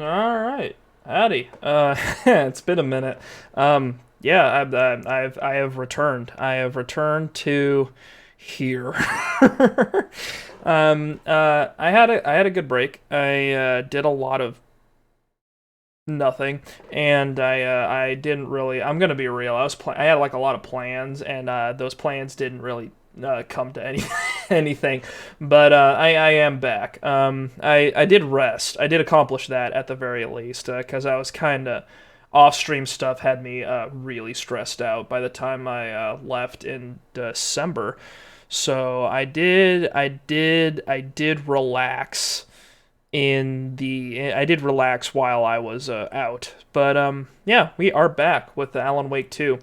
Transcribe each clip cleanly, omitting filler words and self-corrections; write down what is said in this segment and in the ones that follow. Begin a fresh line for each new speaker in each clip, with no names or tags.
All right, howdy. It's been a minute. Yeah, I have returned. I have returned to here. I had a good break. I did a lot of nothing, and I didn't really. I'm gonna be real. I had like a lot of plans, and those plans didn't really come to anything. But I am back. I did rest. I did accomplish that at the very least, because I was kind of off-stream stuff had me really stressed out by the time I left in December. So I did relax I did relax while I was out. But yeah, we are back with the Alan Wake 2.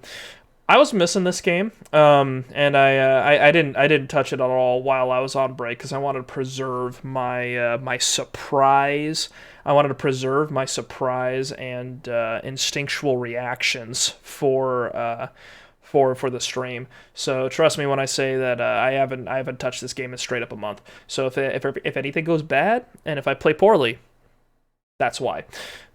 I was missing this game, and I didn't touch it at all while I was on break because I wanted to preserve my surprise. I wanted to preserve my surprise and instinctual reactions for the stream. So trust me when I say that I haven't touched this game in straight up a month. So if anything goes bad and if I play poorly, that's why.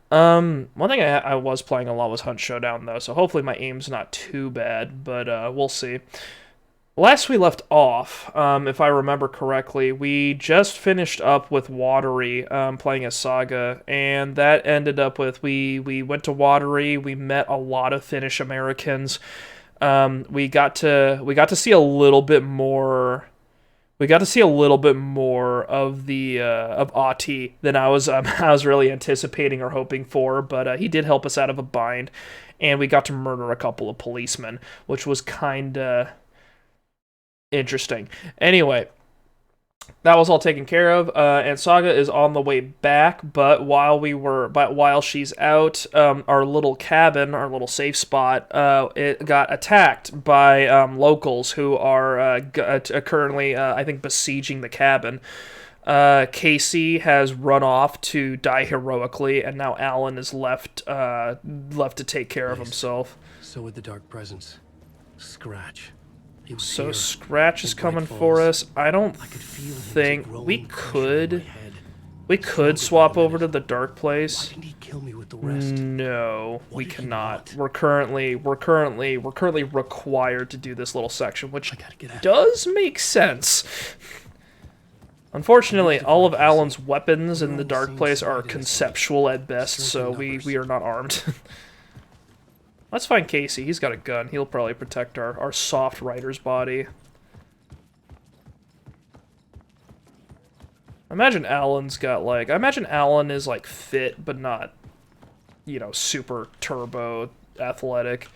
One thing I was playing a lot was Hunt Showdown though, so hopefully my aim's not too bad, but we'll see. Last we left off, if I remember correctly, we just finished up with Watery, playing as Saga, and that ended up with we went to Watery, we met a lot of Finnish Americans. We got to see a little bit more. We got to see a little bit more of the of Ahti than I was I was really anticipating or hoping for, but he did help us out of a bind, and we got to murder a couple of policemen, which was kinda interesting. Anyway, that was all taken care of, and Saga is on the way back. But while she's out, our little cabin, our little safe spot, it got attacked by locals who are currently, I think, besieging the cabin. Casey has run off to die heroically, and now Alan is left to take care of himself.
So with the dark presence, Scratch.
So Scratch is coming for us. I don't think we could swap over to the dark place. No, we cannot. We're currently required to do this little section, which does make sense. Unfortunately, all of Alan's weapons in the dark place are conceptual at best, so we are not armed. Let's find Casey. He's got a gun. He'll probably protect our soft rider's body. I imagine Alan's got, like... I imagine Alan is, like, fit, but not, you know, super turbo athletic.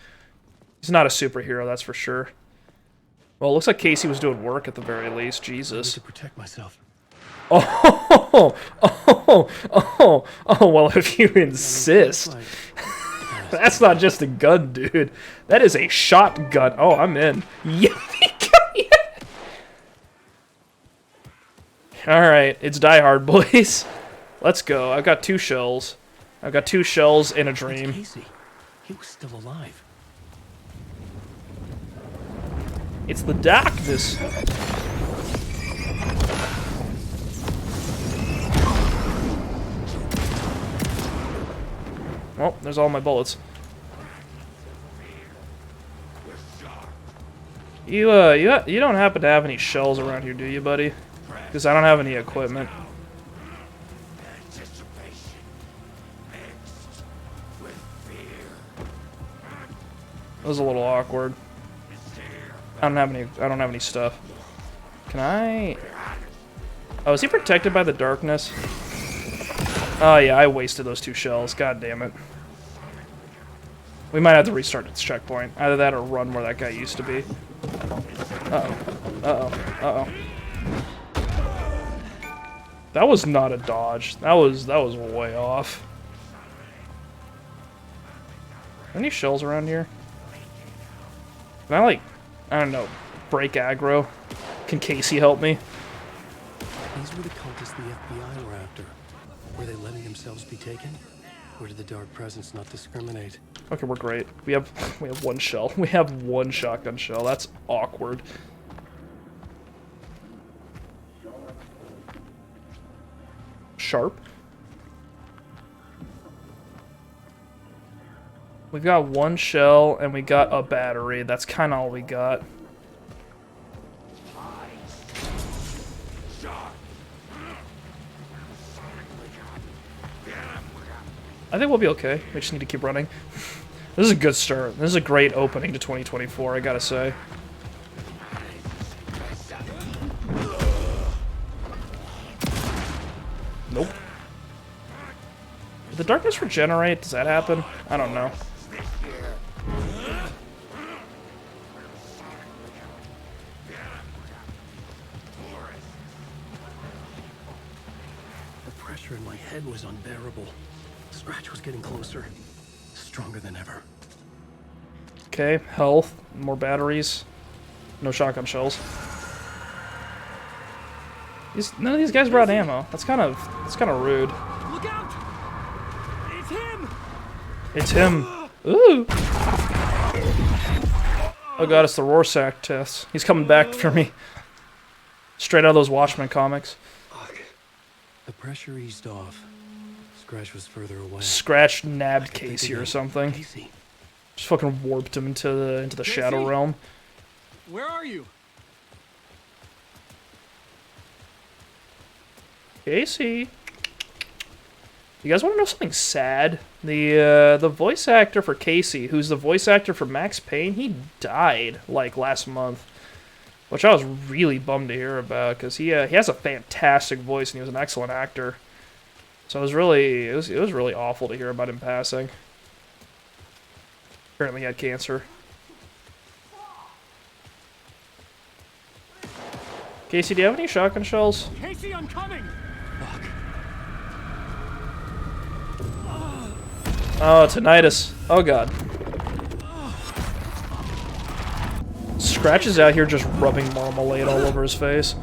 He's not a superhero, that's for sure. Well, it looks like Casey was doing work at the very least. Jesus.
I need to protect myself.
Well, if you insist. That's not just a gun, dude. That is a shotgun. Oh, I'm in. Alright, it's Die Hard, boys. Let's go. I've got 2 shells. I've got 2 shells in a dream.
Casey. He was still alive.
It's the darkness. Oh, there's all my bullets. You don't happen to have any shells around here, do you, buddy? Because I don't have any equipment. That was a little awkward. I don't have any stuff. Can I? Oh, is he protected by the darkness? Oh yeah, I wasted those 2 shells. God damn it. We might have to restart this checkpoint. Either that or run where that guy used to be. Uh-oh. That was not a dodge. That was way off. Any shells around here? Can I, like, I don't know, break aggro? Can Casey help me?
These were the cultists the FBI were after. Were they letting themselves be taken? Or did the dark presence not discriminate?
Okay, we're great. We have 1 shell. We have 1 shotgun shell. That's awkward. Sharp. We've got one shell, and we got a battery. That's kind of all we got. I think we'll be okay. We just need to keep running. This is a good start. This is a great opening to 2024, I gotta say. Nope. Did the darkness regenerate? Does that happen? I don't know.
The pressure in my head was unbearable. Scratch was getting closer. Stronger than ever.
Okay, health, more batteries, no shotgun shells. None of these guys brought ammo. That's kind of rude.
Look out! It's him!
It's him. Ooh. Oh god, it's the Rorschach test. He's coming back for me. Straight out of those Watchmen comics.
The pressure eased off. Scratch was further away.
Scratch nabbed Casey or something.
Casey.
Just fucking warped him into the Shadow Realm.
Where are you?
Casey. You guys want to know something sad? The voice actor for Casey, who's the voice actor for Max Payne, he died like last month, which I was really bummed to hear about because he has a fantastic voice and he was an excellent actor. So it was really awful to hear about him passing. Apparently he had cancer. Casey, do you have any shotgun shells?
Casey, I'm coming! Fuck.
Oh, tinnitus. Oh god. Scratch is out here just rubbing marmalade all over his face.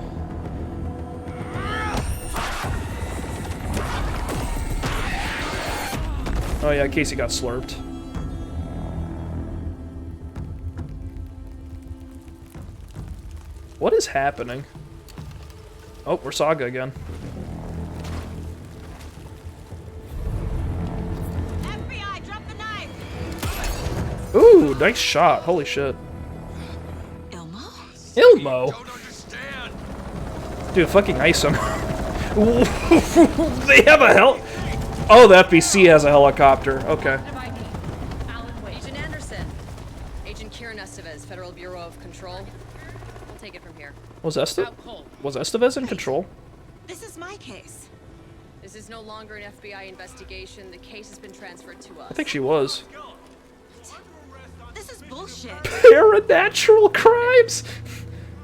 Oh yeah, Casey got slurped. What is happening? Oh, we're Saga again.
FBI, drop the knife!
Ooh, nice shot. Holy shit.
Elmo?
Ilmo? Dude, fucking ice him. They have a Oh, the FBC has a helicopter. Okay.
Agent Anderson. Agent Kieran Estevez, Federal Bureau of Control. We'll take it from here.
Was Estevez in control?
This is my case.
This is no longer an FBI investigation. The case has been transferred to us.
I think she was.
This is bullshit.
Paranatural crimes?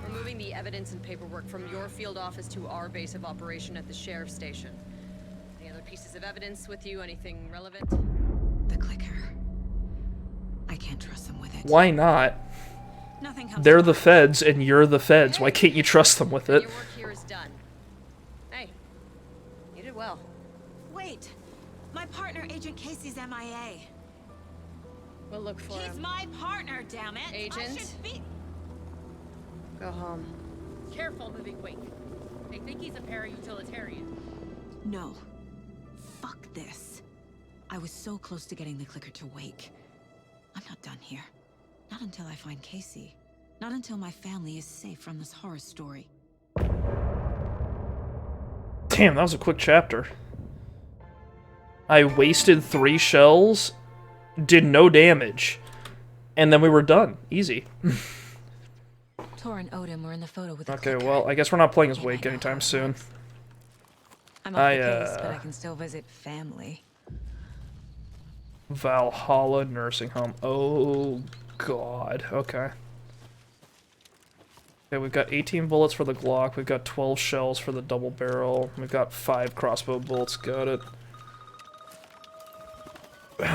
We're moving the evidence and paperwork from your field office to our base of operation at the sheriff's station. Any other pieces of evidence with you? Anything relevant?
The clicker. I can't trust them with it.
Why not?
Nothing comes
They're
to
the
mind.
feds and you're the feds. Why can't you trust them with it?
Your work here is done. Hey, you did well.
Wait. My partner, Agent Casey's MIA.
We'll look for
He's
him.
my partner, damn it. I
Agent?
should be...
Go home.
Careful moving wing. They think he's a para-utilitarian.
No. Fuck this. I was so close to getting the clicker to wake. I'm not done here. Not until I find Casey. Not until my family is safe from this horror story.
Damn, that was a quick chapter. I wasted 3 shells, did no damage, and then we were done. Easy.
Tor and Odin were in the photo with the
Okay,
clicker.
well, I guess we're not playing as Wake anytime soon.
I'm off the case, but I can still visit family.
Valhalla Nursing Home. Oh, God. Okay. Okay, we've got 18 bullets for the Glock. We've got 12 shells for the double barrel. We've got 5 crossbow bolts. Got it.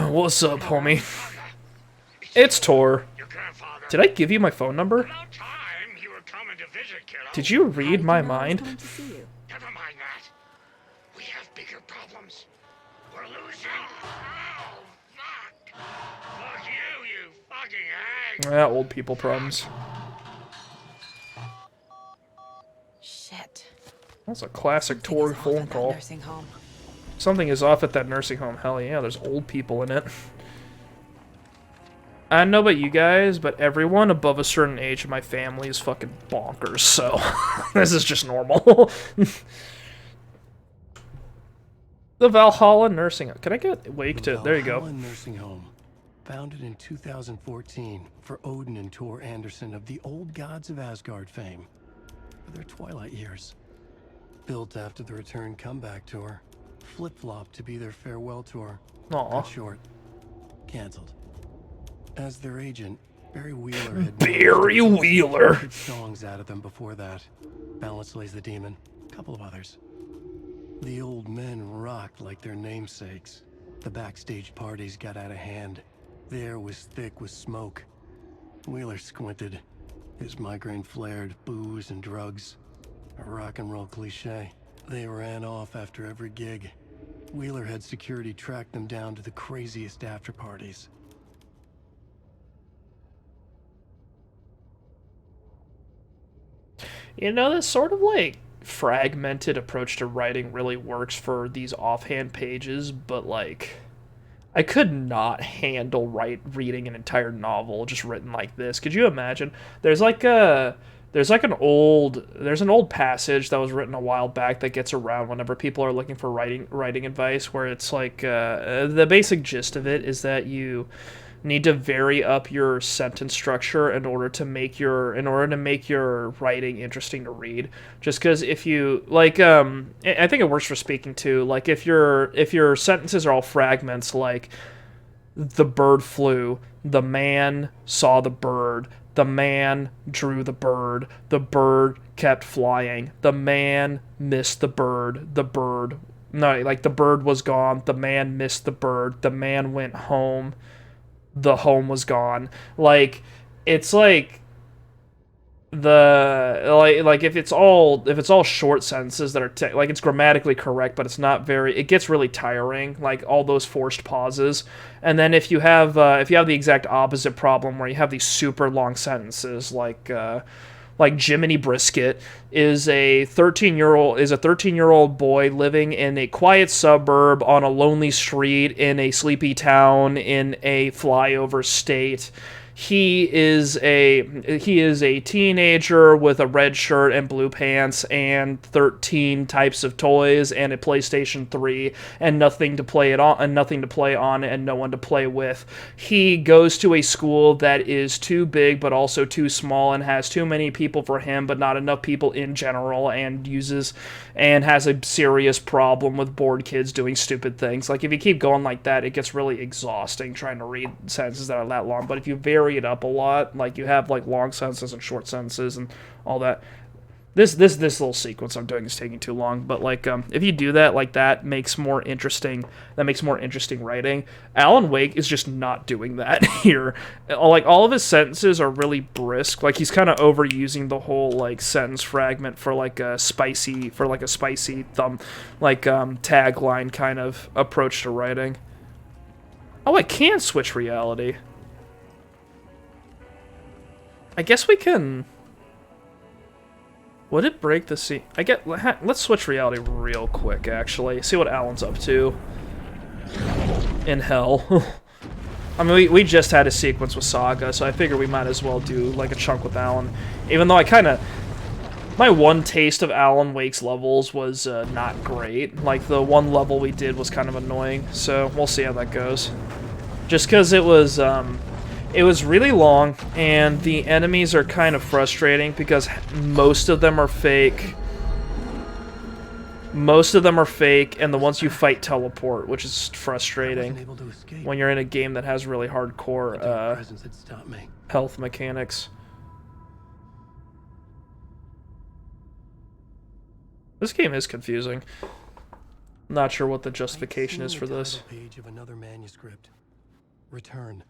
What's up, homie? It's Tor. Did I give you my phone number? Did you read my mind?
Coming to see you.
Never mind that. We have bigger problems. We're losing. Oh, fuck. Fuck you fucking hag.
Old people problems.
Shit.
That's a classic
Something
Tor
is off
phone
at that
call.
nursing home.
Something is off at that nursing home. Hell yeah, there's old people in it. I don't know about you guys, but everyone above a certain age in my family is fucking bonkers, so this is just normal. The Valhalla Nursing Home. Can I get Wake to... There you go.
Valhalla Nursing Home, founded in 2014 for Odin and Tor Anderson of the Old Gods of Asgard fame for their twilight years. Built after the Return Comeback Tour, flip-flopped to be their farewell tour.
Aw.
Cut short. Cancelled. As their agent, Barry Wheeler had
Barry Wheeler.
songs out of them before that. Balance Lays the Demon, a couple of others. The old men rocked like their namesakes. The backstage parties got out of hand. The air was thick with smoke. Wheeler squinted. His migraine flared, booze and drugs. A rock and roll cliche. They ran off after every gig. Wheeler had security track them down to the craziest after parties.
You know, this sort of, like, fragmented approach to writing really works for these offhand pages, but, like, I could not handle reading an entire novel just written like this. Could you imagine? There's an old passage that was written a while back that gets around whenever people are looking for writing advice, where it's like the basic gist of it is that you need to vary up your sentence structure in order to make your writing interesting to read. Just because if you like, I think it works for speaking too. Like if your sentences are all fragments, like the bird flew, the man saw the bird, the man drew the bird kept flying, the man missed the bird no, like the bird was gone, the man missed the bird, the man went home, the home was gone. Like, it's like like if it's all short sentences that are like, it's grammatically correct, but it's not very, it gets really tiring, like all those forced pauses. And then if you have the exact opposite problem where you have these super long sentences, like Jiminy Brisket is a 13-year-old boy living in a quiet suburb on a lonely street in a sleepy town in a flyover state. He is a teenager with a red shirt and blue pants and 13 types of toys and a PlayStation 3 and nothing to play on and no one to play with. He goes to a school that is too big but also too small and has too many people for him but not enough people in general, and has a serious problem with bored kids doing stupid things. Like, if you keep going like that, it gets really exhausting trying to read sentences that are that long. But if you vary it up a lot, like you have like long sentences and short sentences and all that, this little sequence I'm doing is taking too long. But like if you do that, like that makes more interesting writing. Alan Wake is just not doing that here. Like, all of his sentences are really brisk. Like, he's kind of overusing the whole like sentence fragment for like a spicy tagline kind of approach to writing. Oh, I can switch reality. I guess we can. Would it break the scene? Let's switch reality real quick, actually. See what Alan's up to in hell. I mean, we just had a sequence with Saga, so I figure we might as well do like a chunk with Alan. Even though my one taste of Alan Wake's levels was not great. Like, the one level we did was kind of annoying, so we'll see how that goes. Just because it was really long, and the enemies are kind of frustrating because most of them are fake. And the ones you fight teleport, which is frustrating when you're in a game that has really hardcore health mechanics. This game is confusing. Not sure what the justification is for this.
Page of another manuscript. Return.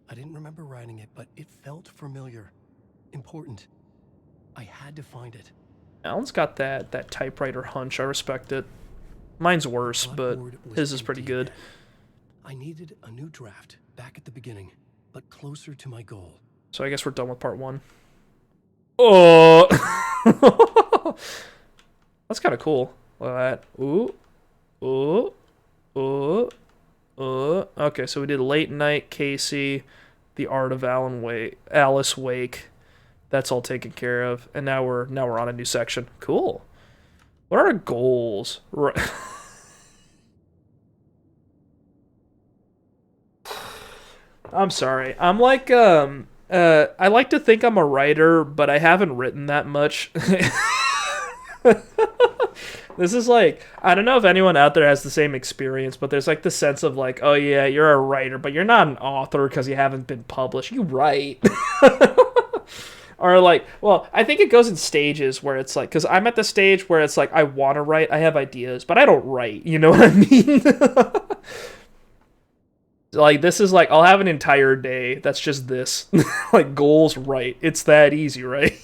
I didn't remember writing it, but it felt familiar. Important. I had to find it.
Alan's got that typewriter hunch. I respect it. Mine's worse, but his is pretty good.
I needed a new draft back at the beginning, but closer to my goal.
So I guess we're done with part 1. Oh! That's kind of cool. Look at that. Ooh. Ooh. Ooh. Okay, so we did Late Night, Casey, The Art of Alice Wake. That's all taken care of, and now we're on a new section. Cool. What are our goals? Right. I'm sorry. I'm like I like to think I'm a writer, but I haven't written that much. This is like, I don't know if anyone out there has the same experience, but there's like the sense of like, oh yeah, you're a writer, but you're not an author because you haven't been published. You write. Or like, well, I think it goes in stages where it's like, because I'm at the stage where it's like, I want to write, I have ideas, but I don't write. You know what I mean? Like, this is like, I'll have an entire day that's just this. Like, goals, write. It's that easy, right?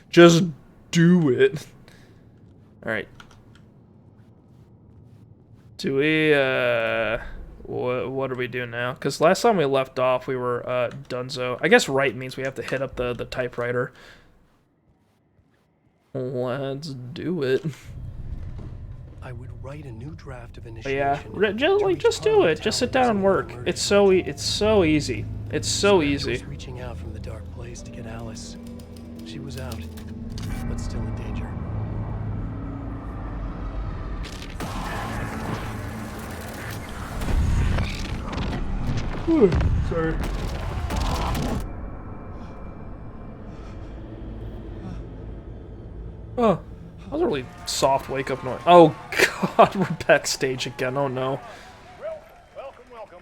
Just do it. Alright. Do we, what do we do now? Because last time we left off, we were, dunzo. I guess write means we have to hit up the typewriter. Let's do it.
I would write a new draft of
But
initiation.
yeah, just do it. Just sit down and work. It's so easy. It's so easy.
Was reaching out from the dark place to get Alice. She was out, but still in danger.
Sorry. Oh, that was a really soft wake-up noise. Oh god, we're backstage again. Oh no.
Well, welcome.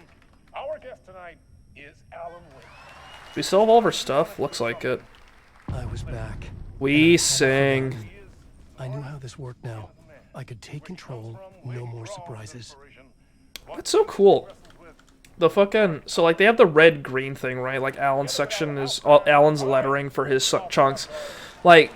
Our guest tonight is Alan Wake.
We still have all of our stuff. Looks like it.
I was back.
We sing.
I knew how this worked now. I could take control, no more surprises.
That's so cool. The fucking, so like they have the red-green thing, right? Like Alan's section is Alan's lettering for his chunks. Like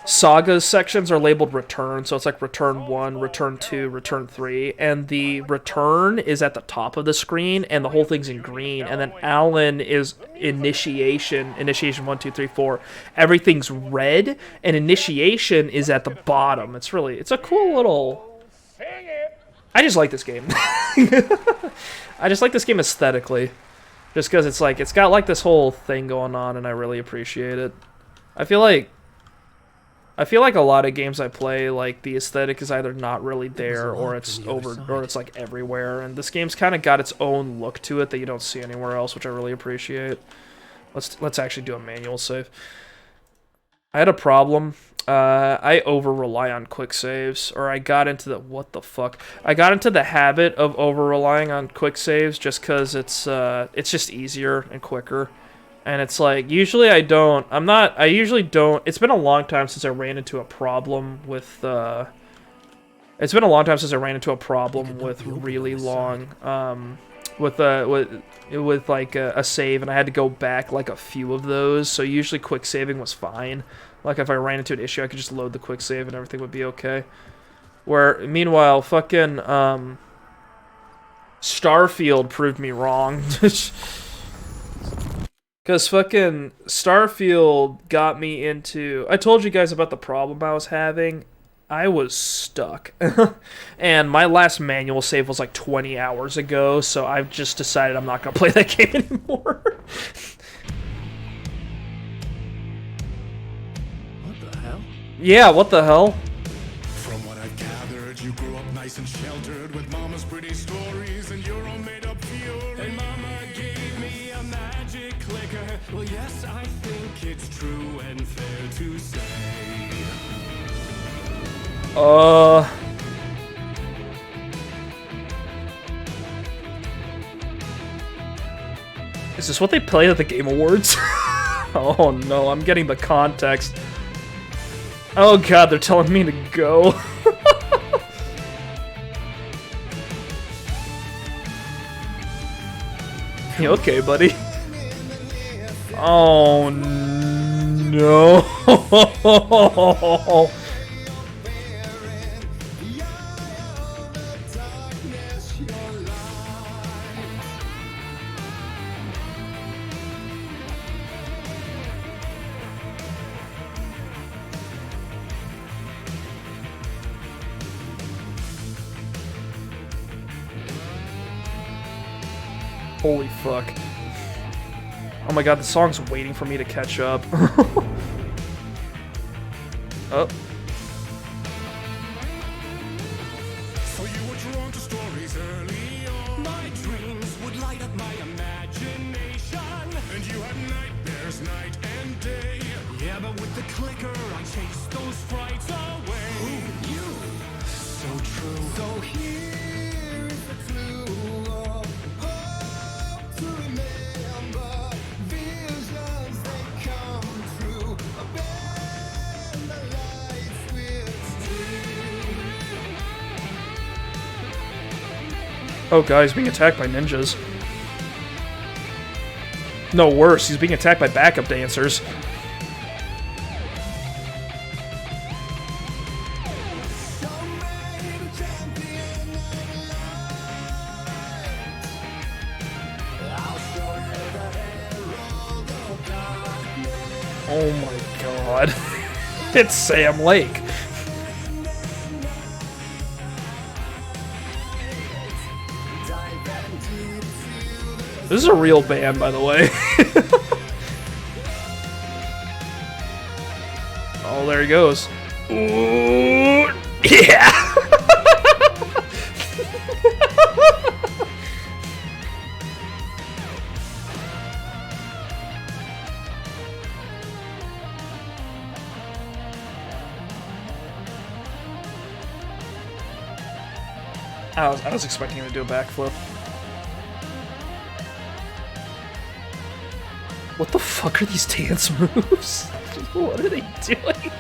Saga's sections are labeled return, so it's like return 1, return 2, return 3, and the return is at the top of the screen, and the whole thing's in green, and then Alan is initiation 1, 2, 3, 4. Everything's red, and initiation is at the bottom. It's a cool little. I just like this game. I just like this game aesthetically, just because it's like it's got like this whole thing going on, and I really appreciate it. I feel like a lot of games I play, like the aesthetic is either not really there or it's or it's like everywhere, and this game's kind of got its own look to it that you don't see anywhere else, which I really appreciate. Let's actually do a manual save. I had a problem. I over-rely on quick saves, or I got into I got into the habit of over-relying on quick saves just because it's just easier and quicker. And it's like, usually I usually don't, it's been a long time since I ran into a problem with, really long, with like a save, and I had to go back like a few of those, so usually quick saving was fine. Like if I ran into an issue, I could just load the quick save and everything would be okay. Where, meanwhile, fucking, Starfield proved me wrong. Because fucking Starfield got me into... I told you guys about the problem I was having. I was stuck. And my last manual save was like 20 hours ago, so I've just decided I'm not going to play that game anymore.
What the hell?
Yeah, what the hell?
From what I've gathered, you grew up nice and sheltered with mama's pretty stories and your own made-up fury. And mama gave me a magic clicker. Well, yes, I think it's true and fair to say.
Is this what they played at the Game Awards? Oh no, I'm getting the context. Oh god, they're telling me to go. You okay, buddy? Oh no. Holy fuck. Oh my god, the song's waiting for me to catch up. Oh.
So you were drawn to stories early on. My dreams would light up my imagination. And you had nightmares night and day. Yeah, but with the clicker, I chased those frights away. Who knew? So true. So here's the clue of hope to remember. Visions that come true. Abandon the lights with
Oh, God, he's being attacked by ninjas. No, worse, he's being attacked by backup dancers. Oh my god. It's Sam Lake. This is a real band, by the way. Oh, there he goes. Ooh, yeah! I was expecting him to do a backflip. What the fuck are these dance moves? What are they doing?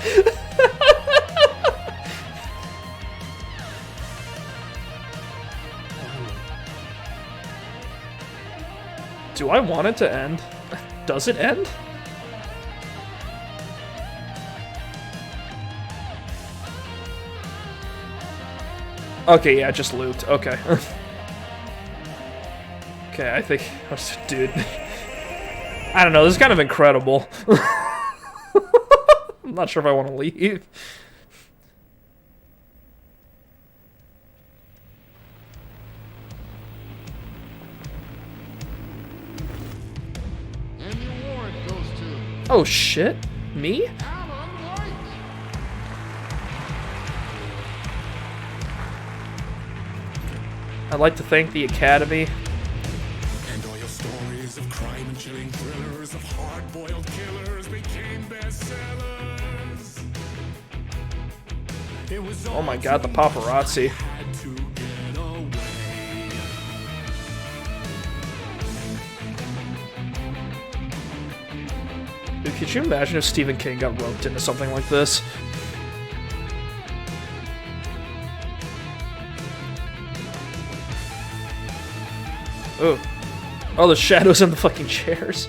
Do I want it to end? Does it end? Okay, yeah, it just looped. Okay. Okay, I think... Dude. I don't know, this is kind of incredible. I'm not sure if I want to leave.
And your warrant goes to
Oh shit, me?
Alan White.
I'd like to thank the Academy.
And all your stories of crime and chilling thrillers of hard-boiled killers became bestsellers. It was
Oh my god, the paparazzi.
had to get away.
Dude, could you imagine if Stephen King got roped into something like this? Oh. Oh, the shadows in the fucking chairs.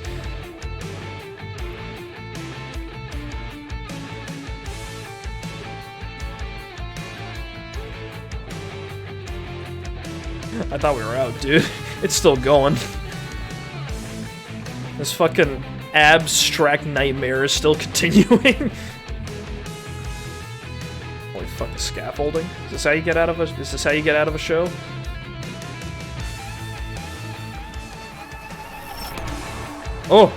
I thought we were out, dude. It's still going. This fucking abstract nightmare is still continuing. Holy fuck, the scaffolding. Is this how you get out of a show? Oh.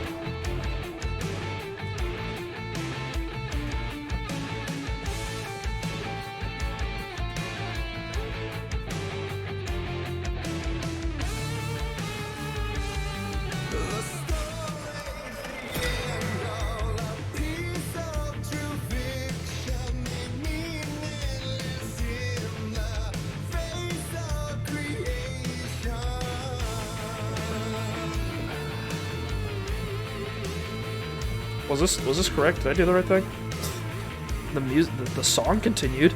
Was this correct? Did I do the right thing? The song continued.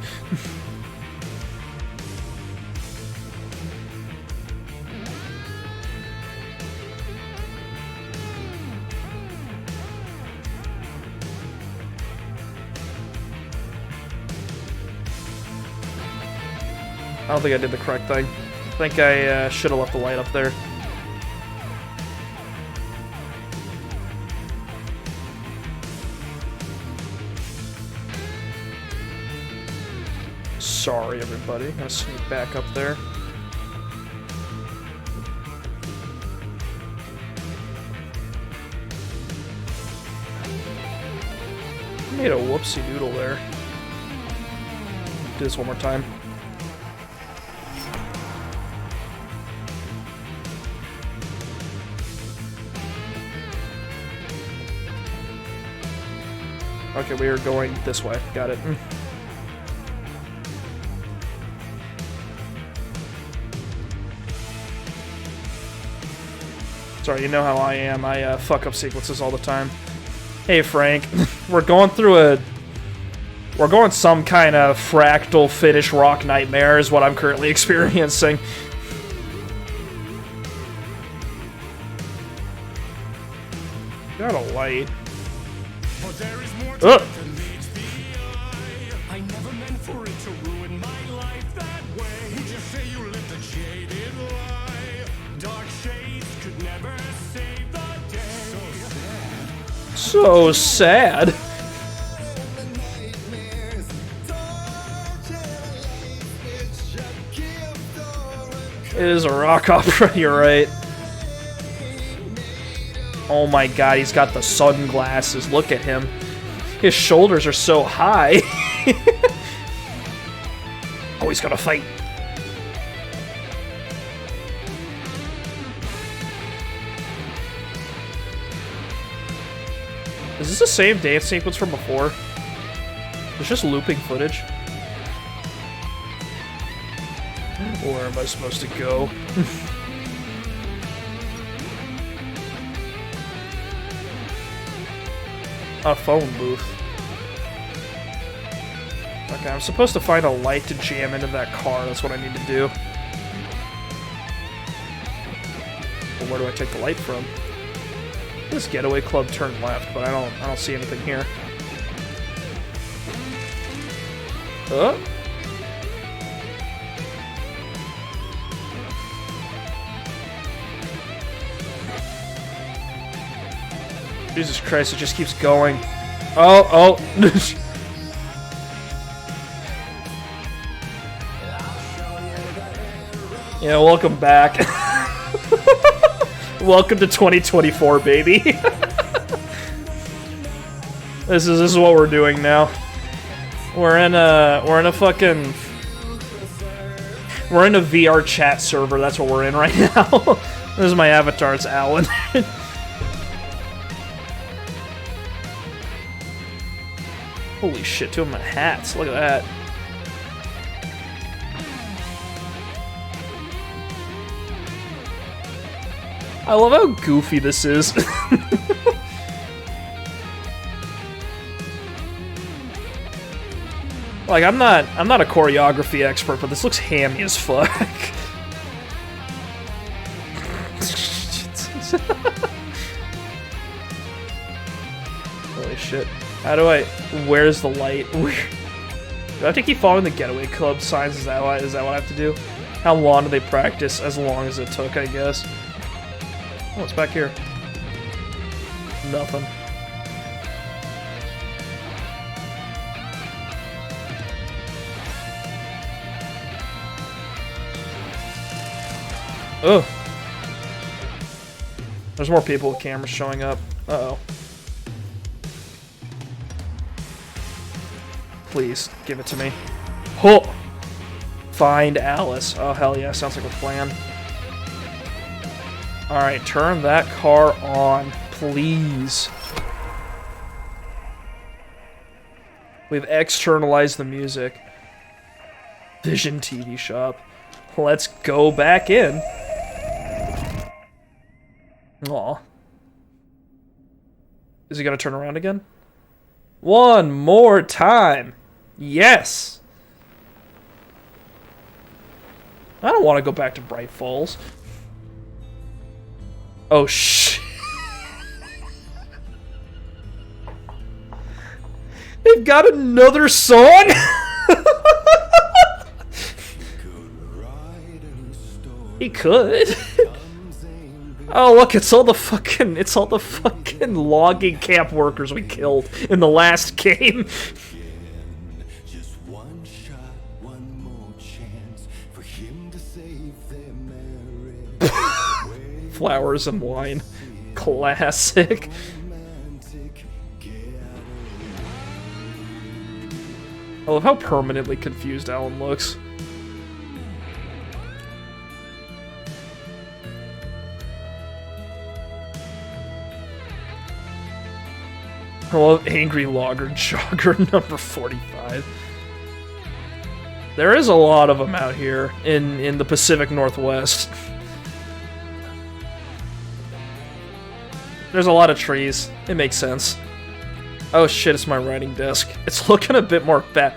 I don't think I did the correct thing. I think I should have left the light up there. Sorry, everybody. I'm gonna sneak back up there. Made a whoopsie doodle there. Do this one more time. Okay, we are going this way. Got it. Sorry, you know how I am. I fuck up sequences all the time. Hey, Frank. We're going some kind of fractal Finnish rock nightmare is what I'm currently experiencing. Got a light.
But there is more
Ugh.
than meets the eye. I never meant for it to ruin my life that way. Would you say you lived a jaded lie? Dark shades could never save the day.
So sad. It is a rock opera, you're right. Oh my god, he's got the sunglasses. Look at him. His shoulders are so high. Oh, he's gonna fight. Is this the same dance sequence from before? It's just looping footage. Where am I supposed to go? A phone booth. Okay, I'm supposed to find a light to jam into that car. That's what I need to do. Well, where do I take the light from? This getaway club turned left, but I don't see anything here. Jesus Christ, it just keeps going. Oh. Yeah, welcome back. Welcome to 2024, baby. This is what we're doing now. We're in a VR chat server. That's what we're in right now. This is my avatar. It's Alan. Holy shit, two of my hats. Look at that. I love how goofy this is. Like, I'm not a choreography expert, but this looks hammy as fuck. Holy shit. How do I... Where's the light? Do I have to keep following the getaway club signs? Is that what I have to do? How long do they practice? As long as it took, I guess. Oh, what's back here? Nothing. Ugh. There's more people with cameras showing up. Uh-oh. Please, give it to me. Oh! Find Alice. Oh, hell yeah. Sounds like a plan. Alright, turn that car on, please. We've externalized the music. Vision TV shop. Let's go back in. Aw. Is he gonna turn around again? One more time. Yes. I don't want to go back to Bright Falls. Oh, shit. They've got another song? He could. Oh, look, it's all the fucking logging camp workers we killed in the last game.
Just one shot, one more chance for him to save their marriage.
Flowers and wine. Classic. I love how permanently confused Alan looks. I love Angry Logger Jogger number 45. There is a lot of them out here in the Pacific Northwest. There's a lot of trees. It makes sense. Oh shit, it's my writing desk. It's looking a bit more bad.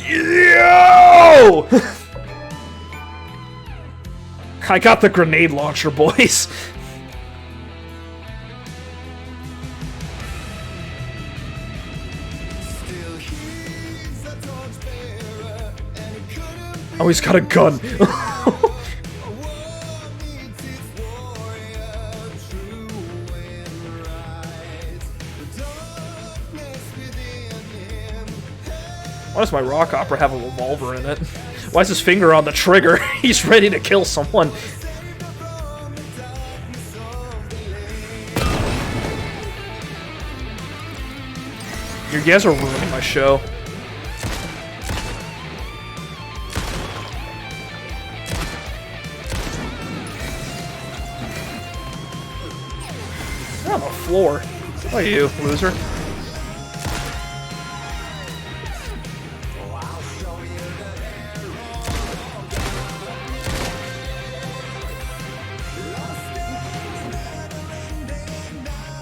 Yo! I got the grenade launcher, boys. Oh, he's got a gun. Why does my rock opera have a revolver in it? Why is his finger on the trigger? He's ready to kill someone. You guys are ruining my show. On the floor. Oh, you loser.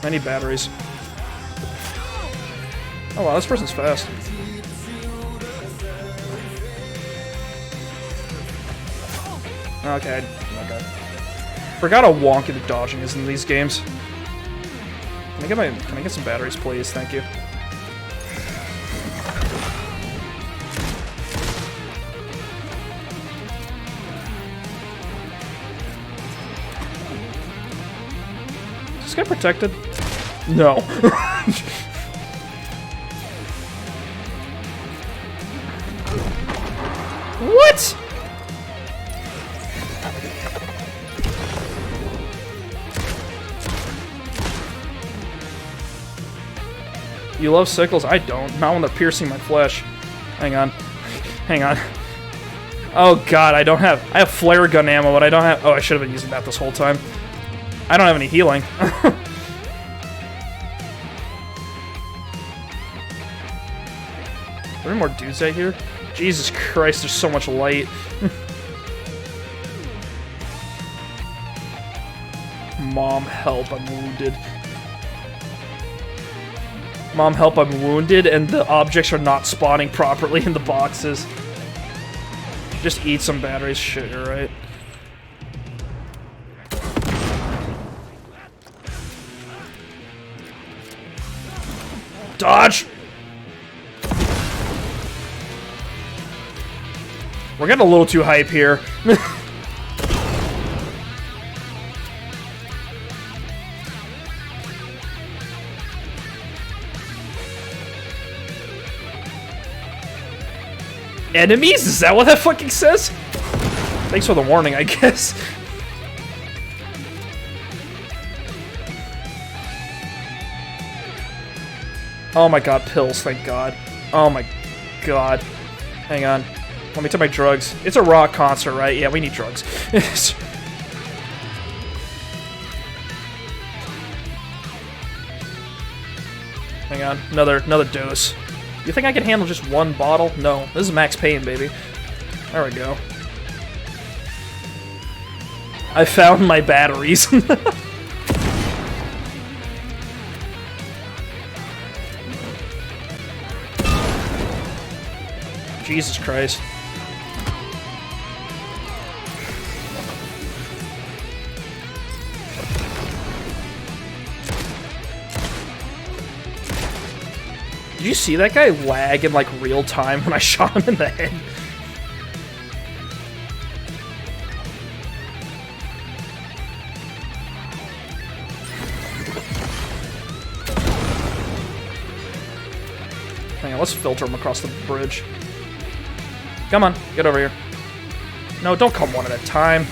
I need batteries. Oh wow, this person's fast. Okay. Forgot how wonky the dodging is in these games. Can I get some batteries, please? Thank you. Is this guy protected? No. What? You love sickles? I don't. Not when they're piercing my flesh. Hang on. Hang on. Oh god, I have flare gun ammo, but I don't have... Oh, I should have been using that this whole time. I don't have any healing. Are there more dudes out here? Jesus Christ, there's so much light. Mom, help, I'm wounded. Mom, help, I'm wounded, and the objects are not spawning properly in the boxes. Just eat some batteries. Shit, you're right. Dodge! We're getting a little too hype here. Enemies? Is that what that fucking says? Thanks for the warning, I guess. Oh my god, pills, thank god. Oh my god. Hang on. Let me take my drugs. It's a rock concert, right? Yeah, we need drugs. Hang on. Another dose. You think I can handle just one bottle? No. This is max pain, baby. There we go. I found my batteries. Jesus Christ. Did you see that guy lag in like real time when I shot him in the head? Hang on, let's filter him across the bridge. Come on, get over here. No, don't come one at a time.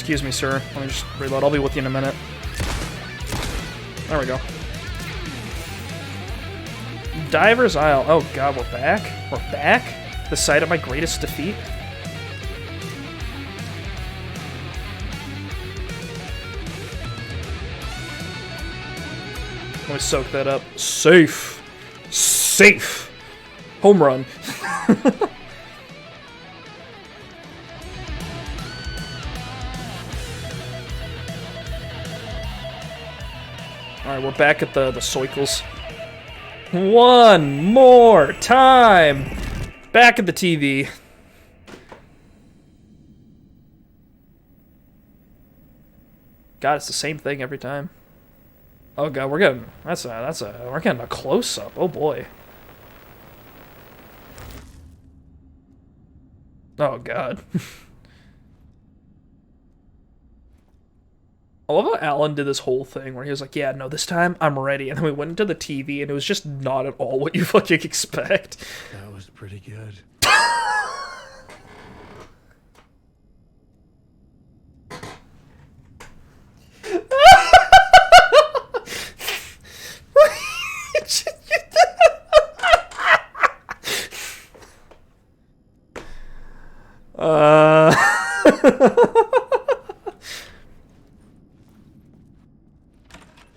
Excuse me, sir. Let me just reload. I'll be with you in a minute. There we go. Diver's Isle. Oh god, we're back? We're back? The site of my greatest defeat? Let me soak that up. Safe. Safe. Home run. Alright, we're back at the cycles. One more time! Back at the TV. God, it's the same thing every time. Oh god, we're getting we're getting a close up. Oh boy. Oh god. I love how Alan did this whole thing where he was like, yeah, no, this time I'm ready. And then we went into the TV and it was just not at all what you fucking expect.
That was pretty good.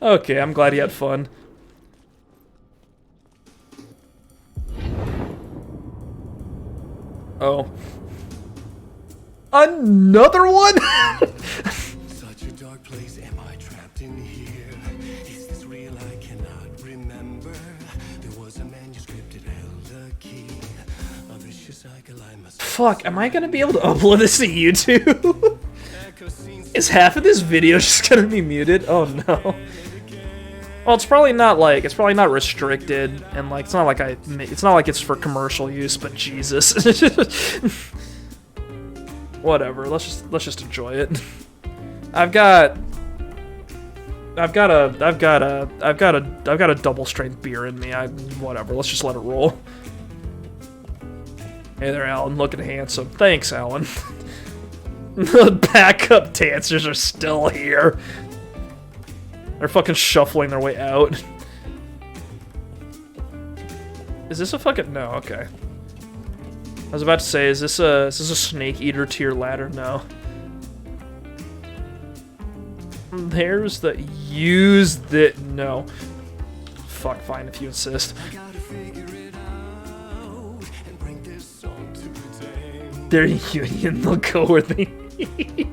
Okay, I'm glad he had fun. Oh. Another one?
Such a dark place, am I trapped in here? Is this real? I cannot remember. There was a manuscript, it held a key. A vicious cycle I must...
Fuck, am I gonna be able to upload this to YouTube? Is half of this video just gonna be muted? Oh no. Well, it's probably not restricted, and like it's not like it's for commercial use, but Jesus. Whatever, let's just enjoy it. I've got a double strength beer in me. Whatever, let's just let it roll. Hey there, Alan, looking handsome. Thanks, Alan. The backup dancers are still here. They're fucking shuffling their way out. Is this a fucking... No, okay. I was about to say, is this a snake eater tier ladder? No. There's the... Use the... No. Fuck, fine if you insist. Their union, they'll go where they need.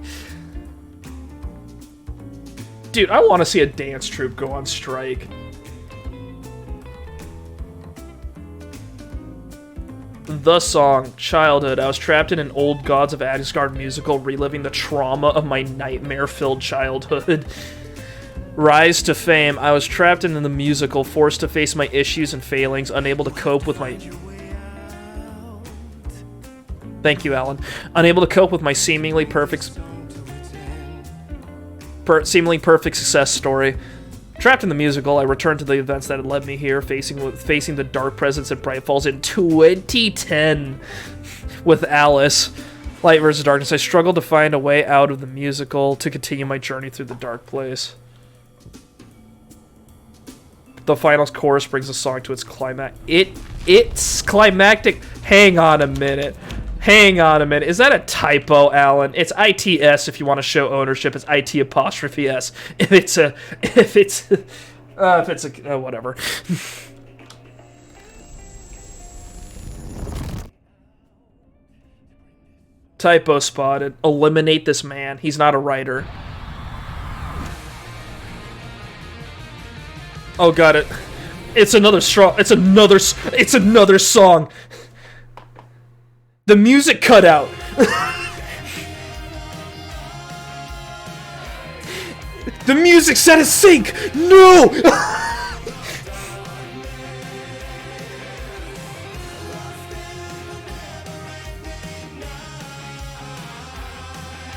Dude, I want to see a dance troupe go on strike. The song, Childhood. I was trapped in an old Gods of Asgard musical, reliving the trauma of my nightmare-filled childhood. Rise to fame. I was trapped in the musical, forced to face my issues and failings, unable to cope with my... Thank you, Alan. Unable to cope with my seemingly perfect success story. Trapped in the musical, I returned to the events that had led me here, facing the dark presence at Bright Falls in 2010 with Alice. Light versus Darkness. I struggled to find a way out of the musical to continue my journey through the dark place. The final chorus brings the song to its climax. It's climactic. Hang on a minute. Hang on a minute. Is that a typo, Alan? It's ITS if you want to show ownership. It's IT apostrophe S. Whatever. Typo spotted. Eliminate this man. He's not a writer. Oh, got it. It's another straw. It's another song. The music cut out. The music set a sync. No.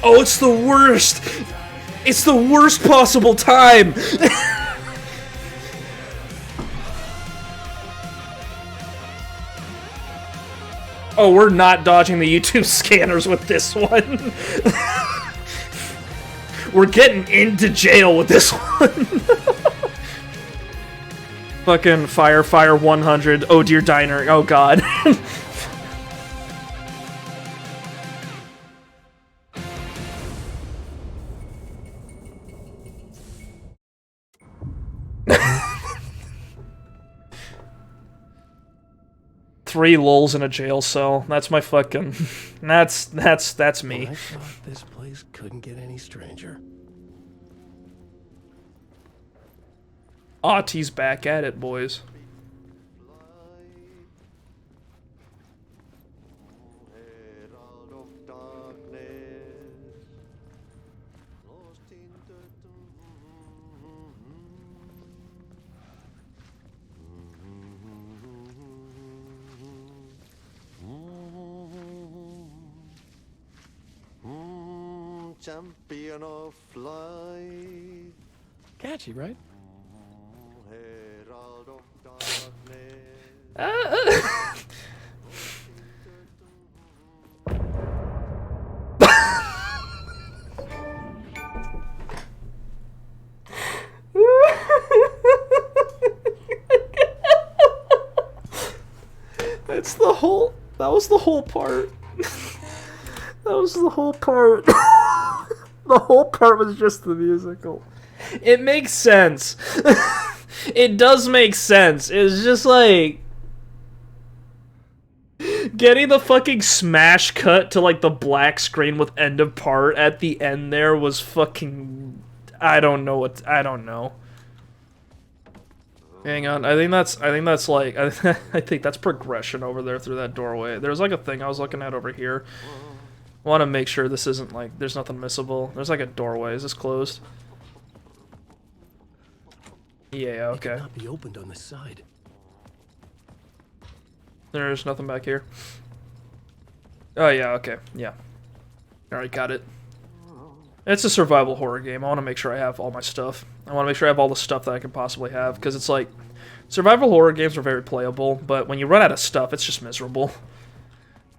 Oh, it's the worst. It's the worst possible time. Oh, we're not dodging the YouTube scanners with this one. We're getting into jail with this one. Fucking fire 100. Oh dear diner. Oh god. Three lulls in a jail cell. That's my fucking. That's me.
I thought this place couldn't get any stranger.
Aughtie's back at it, boys.
Champion of light. Catchy, right? Herald of darkness.
That's the whole. That was the whole part. That was the whole part. The whole part was just the musical. It makes sense. It does make sense. It's just like getting the fucking smash cut to like the black screen with end of part at the end there was fucking. I don't know what. I don't know. Hang on, I think that's like, I think that's progression over there through that doorway. There's like a thing I was looking at over here. I want to make sure this isn't like, there's nothing missable. There's like a doorway. Is this closed? Yeah, okay.
It cannot be opened on the side.
There's nothing back here. Oh yeah, okay, yeah. Alright, got it. It's a survival horror game. I want to make sure I have all my stuff. I want to make sure I have all the stuff that I can possibly have, because it's like, survival horror games are very playable, but when you run out of stuff, it's just miserable.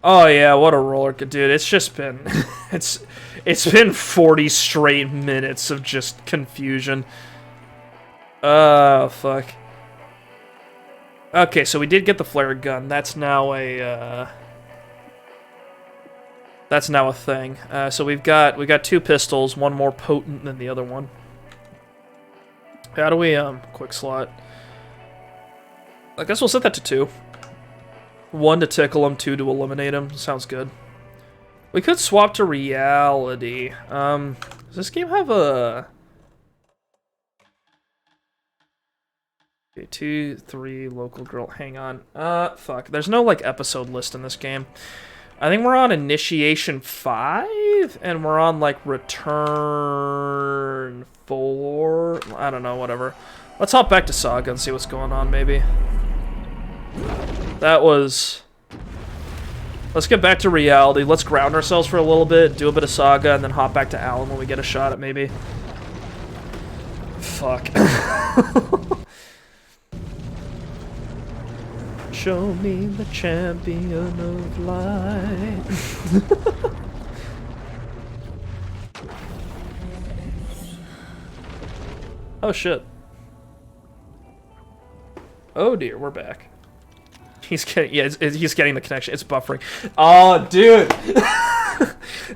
Oh yeah, what a roller, dude. It's just been, it's been 40 straight minutes of just confusion. Oh, fuck. Okay, so we did get the flare gun. That's now a, that's now a thing. So we got two pistols, one more potent than the other one. How do we quick slot? I guess we'll set that to 2. 1 to tickle him, 2 to eliminate him. Sounds good. We could swap to reality. Does this game have a? Okay, 2, 3 local girl. Hang on. Fuck. There's no like episode list in this game. I think we're on Initiation 5, and we're on, like, Return 4. I don't know, whatever. Let's hop back to Saga and see what's going on, maybe. That was... Let's get back to reality. Let's ground ourselves for a little bit, do a bit of Saga, and then hop back to Alan when we get a shot at maybe. Fuck. Show me the champion of light. Oh shit. Oh dear, we're back. He's getting, yeah, he's getting the connection. It's buffering. Oh, dude.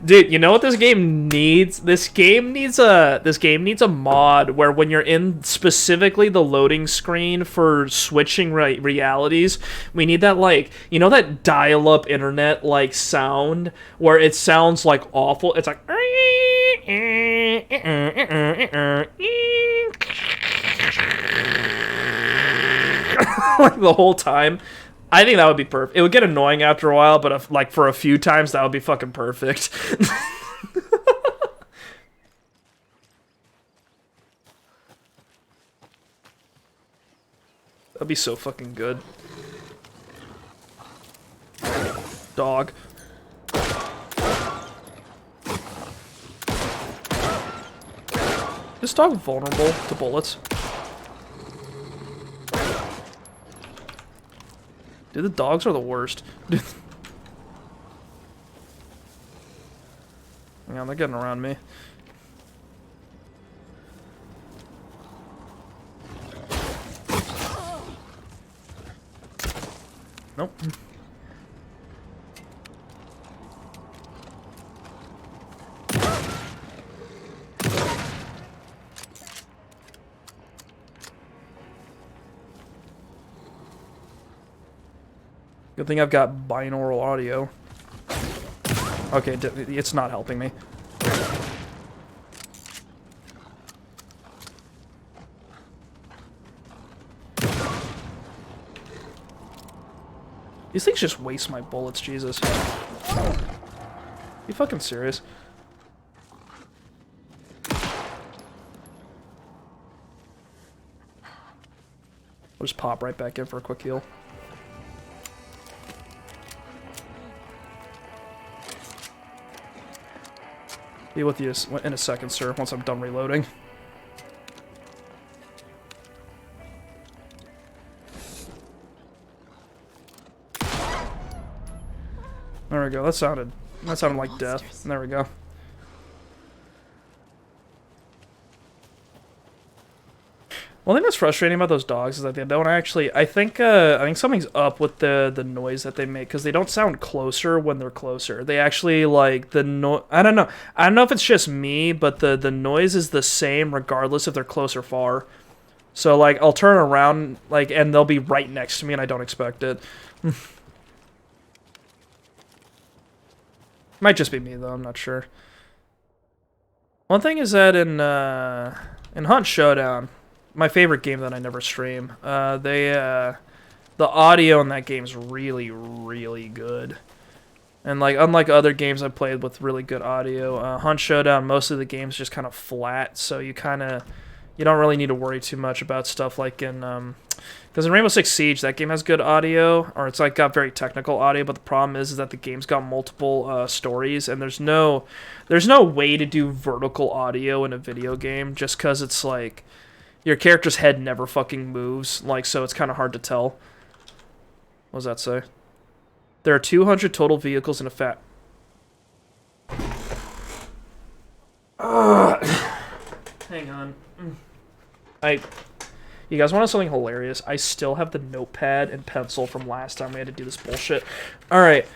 Dude, you know what this game needs? This game needs a mod where when you're in specifically the loading screen for switching realities, we need that, like, you know that dial-up internet like sound where it sounds like awful. It's like like the whole time. I think that would be perfect. It would get annoying after a while, but if, like for a few times, that would be fucking perfect. That'd be so fucking good. Dog. Is this dog vulnerable to bullets? Dude, the dogs are the worst. Hang on, they're getting around me. Nope. Good thing I've got binaural audio. Okay, it's not helping me. These things just waste my bullets, Jesus. You fucking serious? I'll just pop right back in for a quick heal. Be with you in a second, sir, once I'm done reloading. There we go. That sounded like death. There we go. One thing that's frustrating about those dogs is that they don't actually. I think something's up with the noise that they make, because they don't sound closer when they're closer. They actually like the no. I don't know. I don't know if it's just me, but the noise is the same regardless if they're close or far. So like I'll turn around like and they'll be right next to me and I don't expect it. Might just be me though. I'm not sure. One thing is that in Hunt Showdown, my favorite game that I never stream, the audio in that game's really, really good. And like unlike other games I've played with really good audio, Hunt Showdown, most of the game's just kind of flat, so you don't really need to worry too much about stuff like in because in Rainbow Six Siege, that game has good audio, or it's like got very technical audio, but the problem is that the game's got multiple stories, and there's no way to do vertical audio in a video game, just because it's like your character's head never fucking moves, like, so it's kind of hard to tell. What does that say? There are 200 total vehicles in a fat... Hang on. You guys want something hilarious? I still have the notepad and pencil from last time we had to do this bullshit. Alright.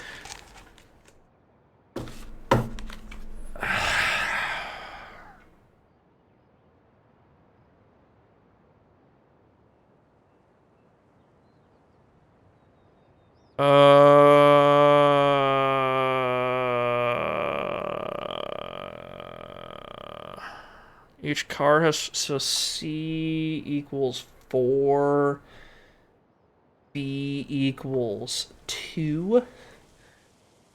Each car has, so C equals 4, B equals 2.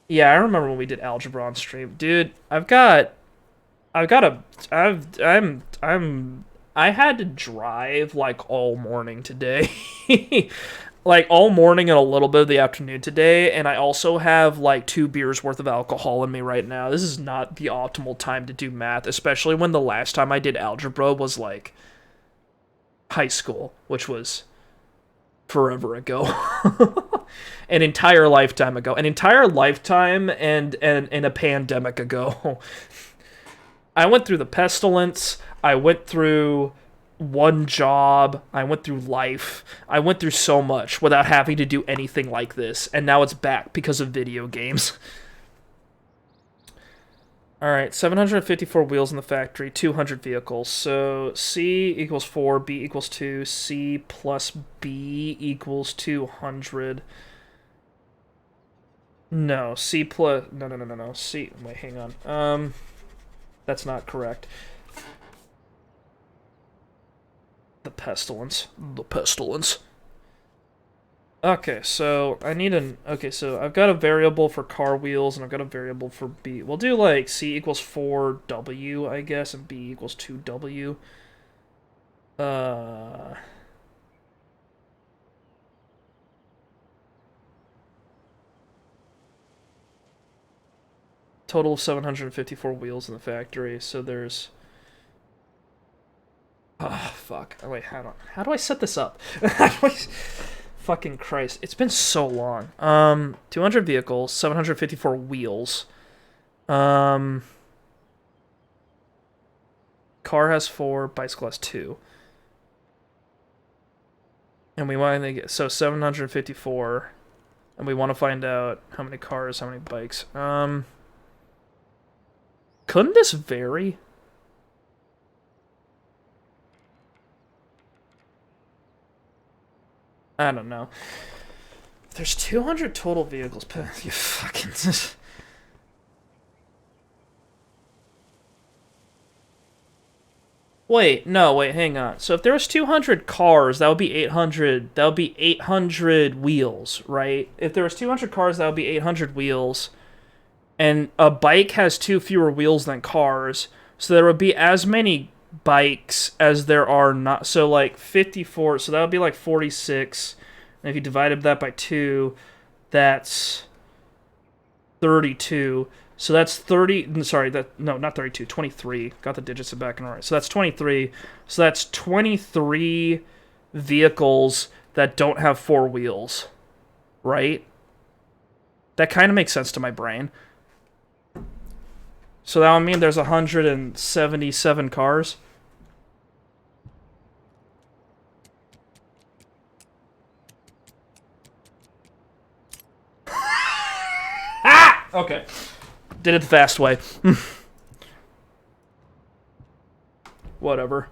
Yeah, I remember when we did algebra on stream. Dude, I had to drive like all morning today. Like all morning and a little bit of the afternoon today, and I also have like 2 beers worth of alcohol in me right now. This is not the optimal time to do math, especially when the last time I did algebra was like high school, which was forever ago. An entire lifetime ago. An entire lifetime and a pandemic ago. I went through the pestilence. I went through one job, I went through life, I went through so much without having to do anything like this, and now it's back because of video games. Alright, 754 wheels in the factory, 200 vehicles, so C equals 4, B equals 2, C plus B equals 200. No, C plus... No, C... Wait, hang on. That's not correct. The pestilence. The pestilence. Okay, so I need an... Okay, so I've got a variable for car wheels, and I've got a variable for B. We'll do, like, C equals 4W, I guess, and B equals 2W. Total of 754 wheels in the factory, so there's... Oh, fuck. Oh, wait, how do I set this up? Fucking Christ. It's been so long. 200 vehicles, 754 wheels. Car has 4, bicycle has 2. And we want to get... So, 754 And we want to find out how many cars, how many bikes. Couldn't this vary? I don't know. There's 200 total vehicles. You fucking... Wait, no, wait, hang on. So if there was 200 cars, that would be 800. That would be 800 wheels, right? If there was 200 cars, that would be 800 wheels. And a bike has 2 fewer wheels than cars, so there would be as many bikes as there are not. So like 54, so that would be like 46. And if you divided that by 2, that's 32. So that's 30, sorry, no, not 32, 23. Got the digits back in all right. So that's 23. So that's 23 vehicles that don't have 4 wheels, right? That kind of makes sense to my brain. So that would mean there's 177 cars. Ah! Okay. Did it the fast way. Whatever.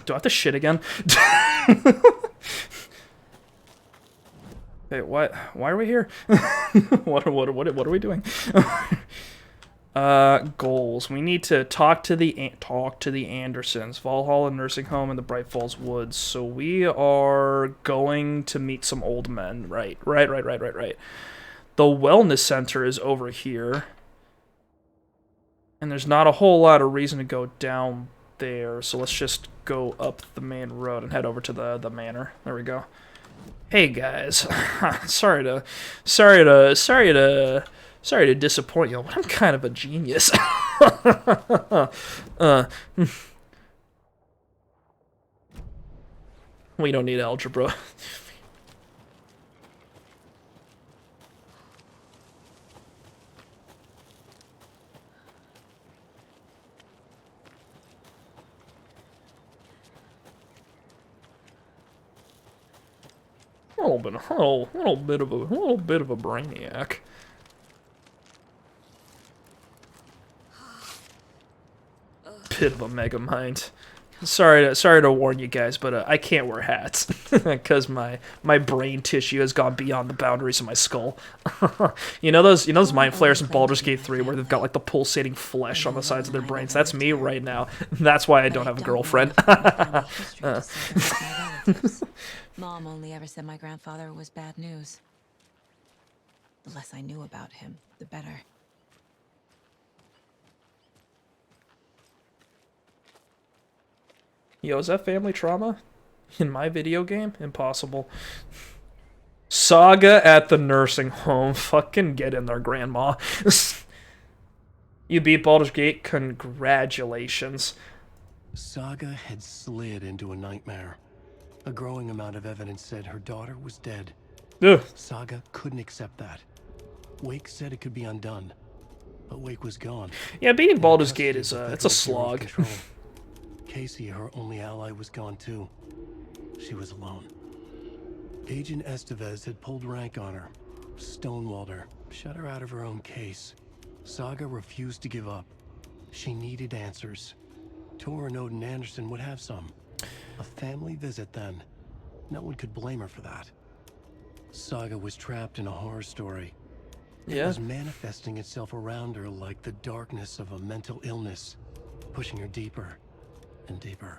Do I have to shit again? Hey, what? Why are we here? What are we doing? Goals. We need to talk to the Andersons, Valhalla Nursing Home, and the Bright Falls Woods. So we are going to meet some old men. Right. The wellness center is over here. And there's not a whole lot of reason to go down there, so let's just go up the main road and head over to the manor. There we go. Hey guys, sorry to disappoint you, but I'm kind of a genius. We don't need algebra. A little bit of a brainiac. Bit of a mega mind. Sorry to warn you guys, but I can't wear hats because my brain tissue has gone beyond the boundaries of my skull. you know those mind flares in Baldur's Gate 3 where they've got like the pulsating flesh on the sides of their brains. That's me right now. That's why I don't have a girlfriend.
Mom only ever said my grandfather was bad news. The less I knew about him, the better.
Yo, is that family trauma? In my video game? Impossible. Saga at the nursing home. Fucking get in there, grandma. You beat Baldur's Gate? Congratulations.
Saga had slid into a nightmare. A growing amount of evidence said her daughter was dead.
Ugh.
Saga couldn't accept that. Wake said it could be undone, but Wake was gone.
Yeah, beating Baldur's Gate is it's a slog.
Casey, her only ally, was gone too. She was alone. Agent Estevez had pulled rank on her, stonewalled her, shut her out of her own case. Saga refused to give up. She needed answers. Tor and Odin Anderson would have some. A family visit then. No one could blame her for that. Saga was trapped in a horror story. It was manifesting itself around her like the darkness of a mental illness, pushing her deeper and deeper.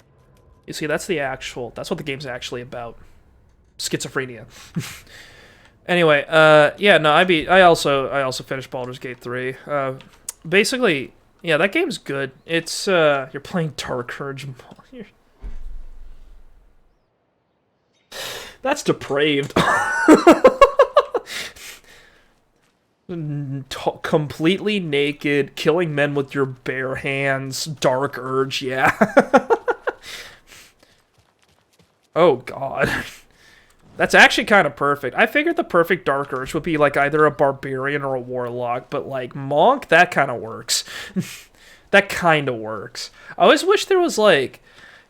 You see, that's what the game's actually about. Schizophrenia. Anyway, yeah, no, I also finished Baldur's Gate 3. Basically, yeah, that game's good. It's you're playing Dark Urge. That's depraved. Completely naked, killing men with your bare hands, Dark Urge, yeah. Oh god. That's actually kind of perfect. I figured the perfect Dark Urge would be like either a barbarian or a warlock, but like monk, that kind of works. That kind of works. I always wish there was like,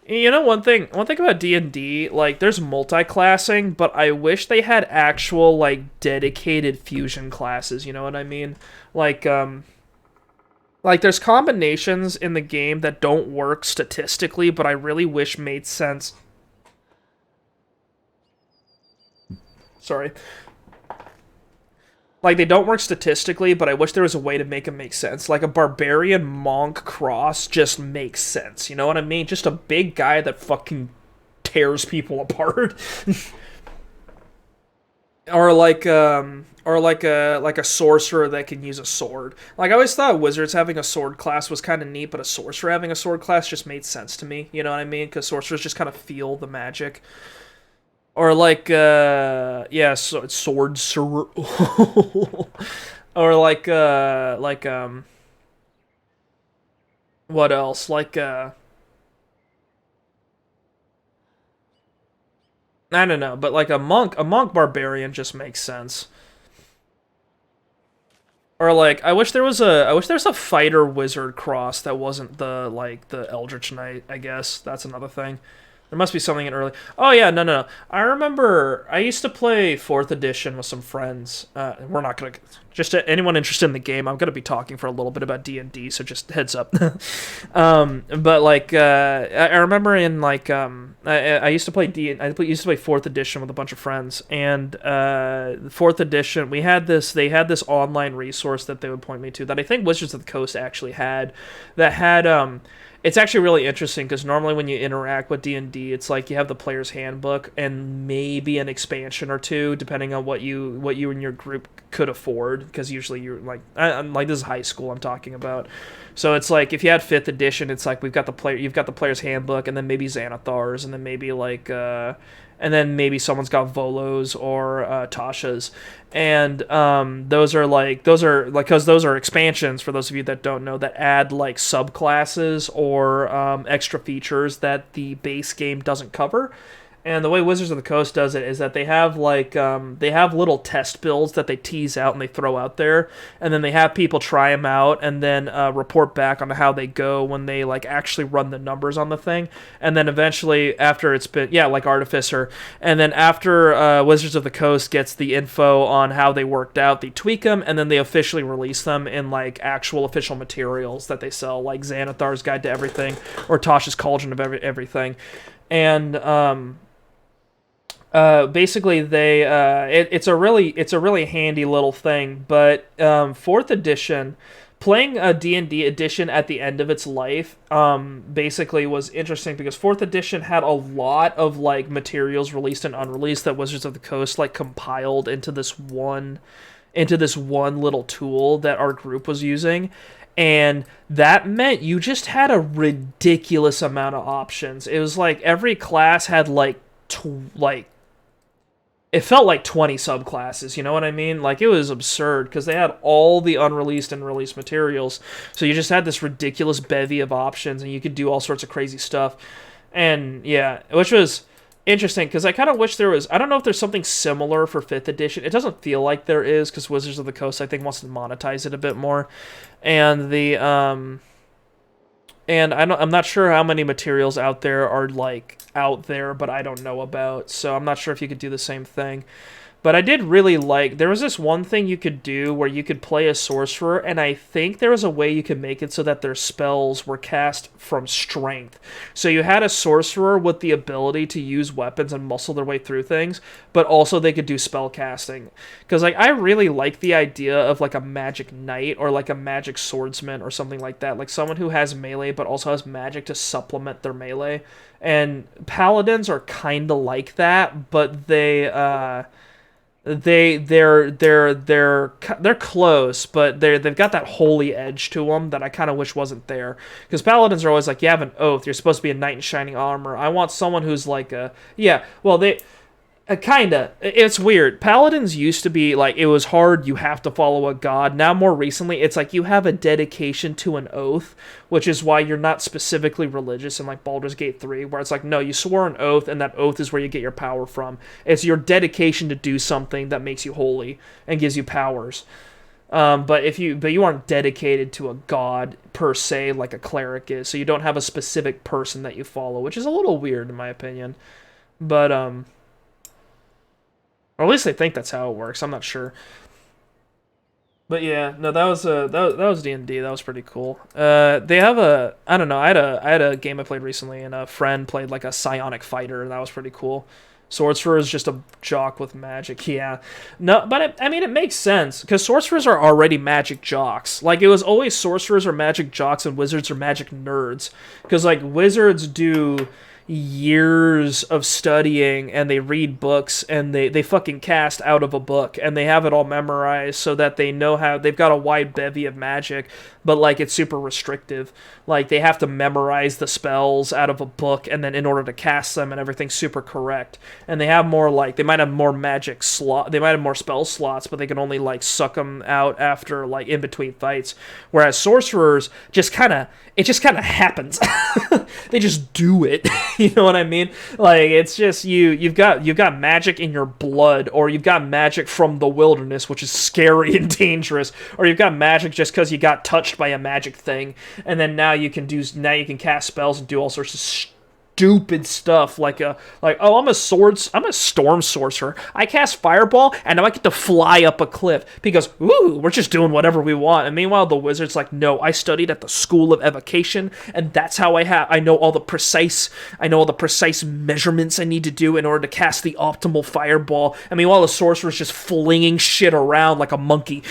You know, one thing about D&D, like, there's multi-classing, but I wish they had actual, like, dedicated fusion classes, you know what I mean? Like, there's combinations in the game that don't work statistically, but I really wish made sense. Sorry. Like, they don't work statistically, but I wish there was a way to make them make sense. Like, a barbarian monk cross just makes sense, you know what I mean? Just a big guy that fucking tears people apart. or like a sorcerer that can use a sword. Like, I always thought wizards having a sword class was kind of neat, but a sorcerer having a sword class just made sense to me, you know what I mean? Because sorcerers just kind of feel the magic. Or like, yeah, so sword, or what else? I don't know, but like a monk barbarian just makes sense. Or like, I wish there was a fighter wizard cross that wasn't the Eldritch Knight, I guess. That's another thing. There must be something in early... Oh, yeah, no. I remember I used to play 4th edition with some friends. We're not going to... Just anyone interested in the game, I'm going to be talking for a little bit about D&D, so just heads up. But, like, I remember in, like... I used to play I used to play 4th edition with a bunch of friends, and 4th edition, they had this online resource that they would point me to that I think Wizards of the Coast actually had, that had... It's actually really interesting because normally when you interact with D&D, it's like you have the player's handbook and maybe an expansion or two, depending on what you and your group could afford. Because usually you're like this is high school I'm talking about, so it's like if you had 5th edition, it's like you've got the player's handbook, and then maybe Xanathars, and then maybe and then maybe someone's got Volos or Tasha's, and those are because those are expansions, for those of you that don't know, that add like subclasses or extra features that the base game doesn't cover. And the way Wizards of the Coast does it is that they have little test builds that they tease out and they throw out there, and then they have people try them out and then report back on how they go when they like actually run the numbers on the thing. And then eventually, after it's been like Artificer, and then after Wizards of the Coast gets the info on how they worked out, they tweak them, and then they officially release them in like actual official materials that they sell, like Xanathar's Guide to Everything or Tasha's Cauldron of Everything. And basically it's a really handy little thing. But 4th edition, playing a D&D edition at the end of its life basically was interesting because 4th edition had a lot of like materials released and unreleased that Wizards of the Coast like compiled into this one little tool that our group was using. And that meant you just had a ridiculous amount of options. It was like every class had it felt like 20 subclasses, you know what I mean? Like, it was absurd, because they had all the unreleased and released materials, so you just had this ridiculous bevy of options, and you could do all sorts of crazy stuff. And, yeah, which was interesting, because I kind of wish there was... I don't know if there's something similar for 5th edition. It doesn't feel like there is, because Wizards of the Coast, I think, wants to monetize it a bit more. And And I'm not sure how many materials out there are, like, out there, but I don't know about. So I'm not sure if you could do the same thing. But I did really like... There was this one thing you could do where you could play a sorcerer, and I think there was a way you could make it so that their spells were cast from strength. So you had a sorcerer with the ability to use weapons and muscle their way through things, but also they could do spell casting. Because, like, I really like the idea of, like, a magic knight or, like, a magic swordsman or something like that. Like, someone who has melee but also has magic to supplement their melee. And paladins are kind of like that, but they're close, but they've got that holy edge to them that I kind of wish wasn't there. Because paladins are always like, you have an oath, you're supposed to be a knight in shining armor. I want someone who's like a... Yeah, well, they... Kinda. It's weird. Paladins used to be, like, it was hard, you have to follow a god. Now, more recently, it's like you have a dedication to an oath, which is why you're not specifically religious in, like, Baldur's Gate 3, where it's like, no, you swore an oath, and that oath is where you get your power from. It's your dedication to do something that makes you holy and gives you powers. But you aren't dedicated to a god per se like a cleric is, so you don't have a specific person that you follow, which is a little weird in my opinion. But or at least I think that's how it works. I'm not sure. But yeah, no, that was D&D. That was pretty cool. They have I don't know. I had a game I played recently, and a friend played like a psionic fighter, and that was pretty cool. Sorcerer is just a jock with magic. Yeah, no, but I mean it makes sense because sorcerers are already magic jocks. Like it was always sorcerers are magic jocks and wizards are magic nerds. Because like wizards do years of studying and they read books and they fucking cast out of a book and they have it all memorized so that they know how they've got a wide bevy of magic, but like it's super restrictive. Like they have to memorize the spells out of a book and then in order to cast them and everything's super correct. And they have more like they might have more magic slot, they might have more spell slots, but they can only like suck them out after like in between fights. Whereas sorcerers just kind of happens. They just do it. You know what I mean? Like it's just you've got magic in your blood, or you've got magic from the wilderness, which is scary and dangerous, or you've got magic just because you got touched by a magic thing, and then now you can cast spells and do all sorts of stupid stuff like oh I'm a storm sorcerer. I cast fireball and now I get to fly up a cliff because we're just doing whatever we want. And meanwhile the wizard's like, no, I studied at the school of evocation and that's how I know all the precise measurements I need to do in order to cast the optimal fireball. And meanwhile the sorcerer's just flinging shit around like a monkey.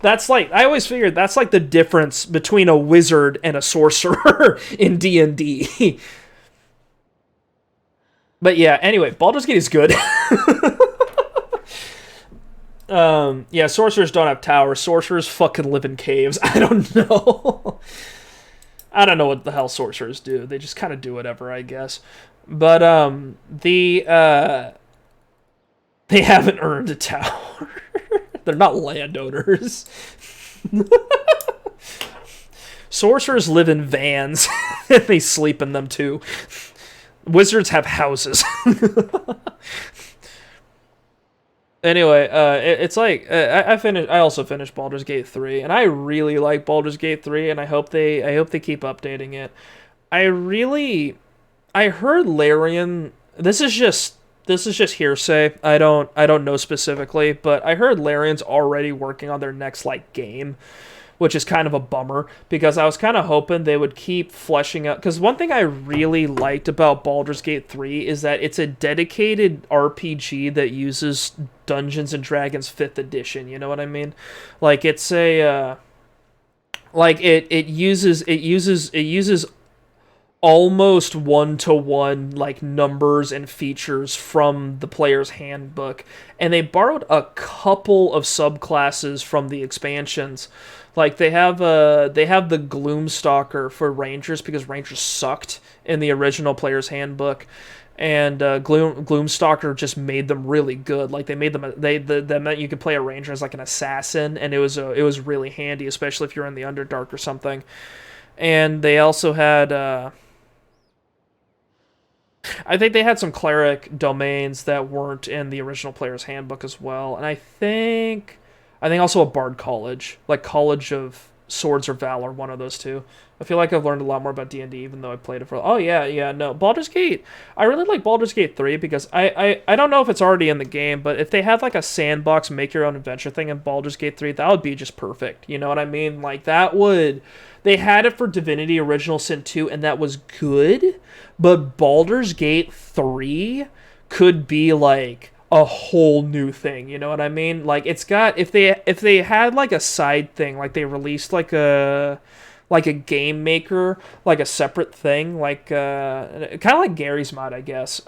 That's like, I always figured that's like the difference between a wizard and a sorcerer in D&D. But yeah, anyway, Baldur's Gate is good. Yeah, sorcerers don't have towers. Sorcerers fucking live in caves. I don't know. I don't know what the hell sorcerers do. They just kind of do whatever, I guess. But they haven't earned a tower. They're not landowners. Sorcerers live in vans. And they sleep in them too. Wizards have houses. Anyway, it's like I also finished Baldur's Gate 3, and I really like Baldur's Gate 3, and I hope they keep updating it. I heard Larian. This is just hearsay. I don't know specifically, but I heard Larian's already working on their next like game, which is kind of a bummer because I was kind of hoping they would keep fleshing out. Because one thing I really liked about Baldur's Gate 3 is that it's a dedicated RPG that uses Dungeons and Dragons 5th edition. You know what I mean? Like it's a like it uses almost one-to-one like numbers and features from the player's handbook, and they borrowed a couple of subclasses from the expansions. Like they have the Gloomstalker for Rangers because Rangers sucked in the original player's handbook, and Gloomstalker just made them really good. Like they made them that meant you could play a Ranger as like an assassin, and it was really handy, especially if you're in the Underdark or something. And they also had I think they had some cleric domains that weren't in the original player's handbook as well, and I think also a bard college, like College of Swords or Valor, one of those two. I feel like I've learned a lot more about D&D even though I played it for... Oh, yeah, no. Baldur's Gate... I really like Baldur's Gate 3 because I don't know if it's already in the game, but if they had like a sandbox make-your-own-adventure thing in Baldur's Gate 3, that would be just perfect. You know what I mean? Like, that would... They had it for Divinity Original Sin 2, and that was good, but Baldur's Gate 3 could be like a whole new thing, you know what I mean? Like it's got if they had like a side thing, like they released like a game maker, like a separate thing, like kind of like Gary's Mod, I guess.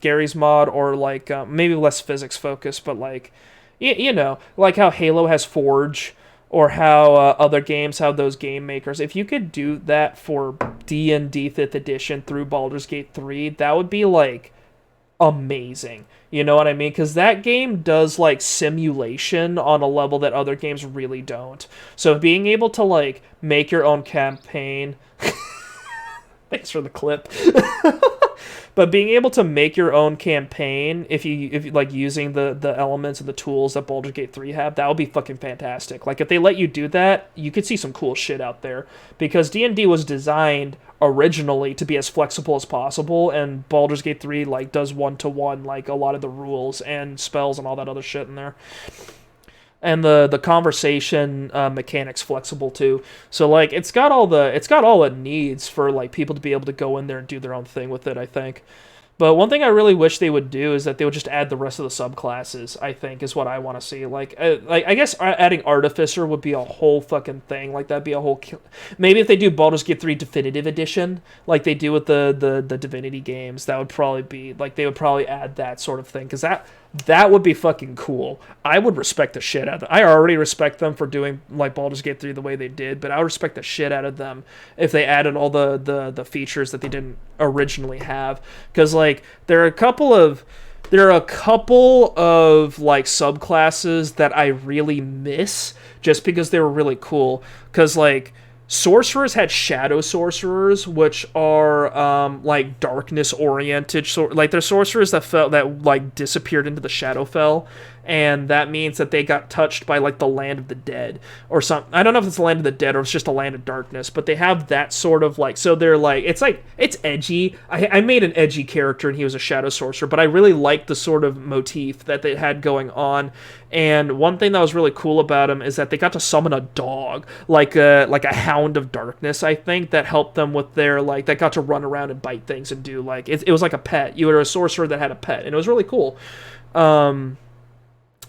Gary's Mod, or like maybe less physics focused, but like you know, like how Halo has Forge, or how other games have those game makers. If you could do that for D&D 5th edition through Baldur's Gate 3, that would be like amazing. You know what I mean? Because that game does like simulation on a level that other games really don't. So being able to like make your own campaign... Thanks for the clip. But being able to make your own campaign, if you like using the elements and the tools that Baldur's Gate 3 have, that would be fucking fantastic. Like if they let you do that, you could see some cool shit out there. Because D&D was designed originally to be as flexible as possible, and Baldur's Gate 3 like does one-to-one like a lot of the rules and spells and all that other shit in there. And the conversation mechanics flexible too. So like it's got all it needs for like people to be able to go in there and do their own thing with it, I think. But one thing I really wish they would do is that they would just add the rest of the subclasses, I think, is what I want to see. Like I guess adding Artificer would be a whole fucking thing. Like, that'd be a whole... Maybe if they do Baldur's Gate 3 Definitive Edition, like they do with the Divinity games, that would probably be... Like, they would probably add that sort of thing, because that would be fucking cool. I would respect the shit out of them. I already respect them for doing like Baldur's Gate 3 the way they did, but I would respect the shit out of them if they added all the features that they didn't originally have. Because like there are a couple of like subclasses that I really miss just because they were really cool. Because like sorcerers had shadow sorcerers, which are like darkness oriented, like they're sorcerers that like disappeared into the Shadowfell, and that means that they got touched by like the land of the dead or something. I don't know if it's the land of the dead or it's just the land of darkness, but they have that sort of like, so they're like it's edgy. I made an edgy character and he was a shadow sorcerer, but I really liked the sort of motif that they had going on. And one thing that was really cool about him is that they got to summon a dog, like a hound of darkness, I think, that helped them with their, like, that got to run around and bite things and do, like, it was like a pet. You were a sorcerer that had a pet, and it was really cool.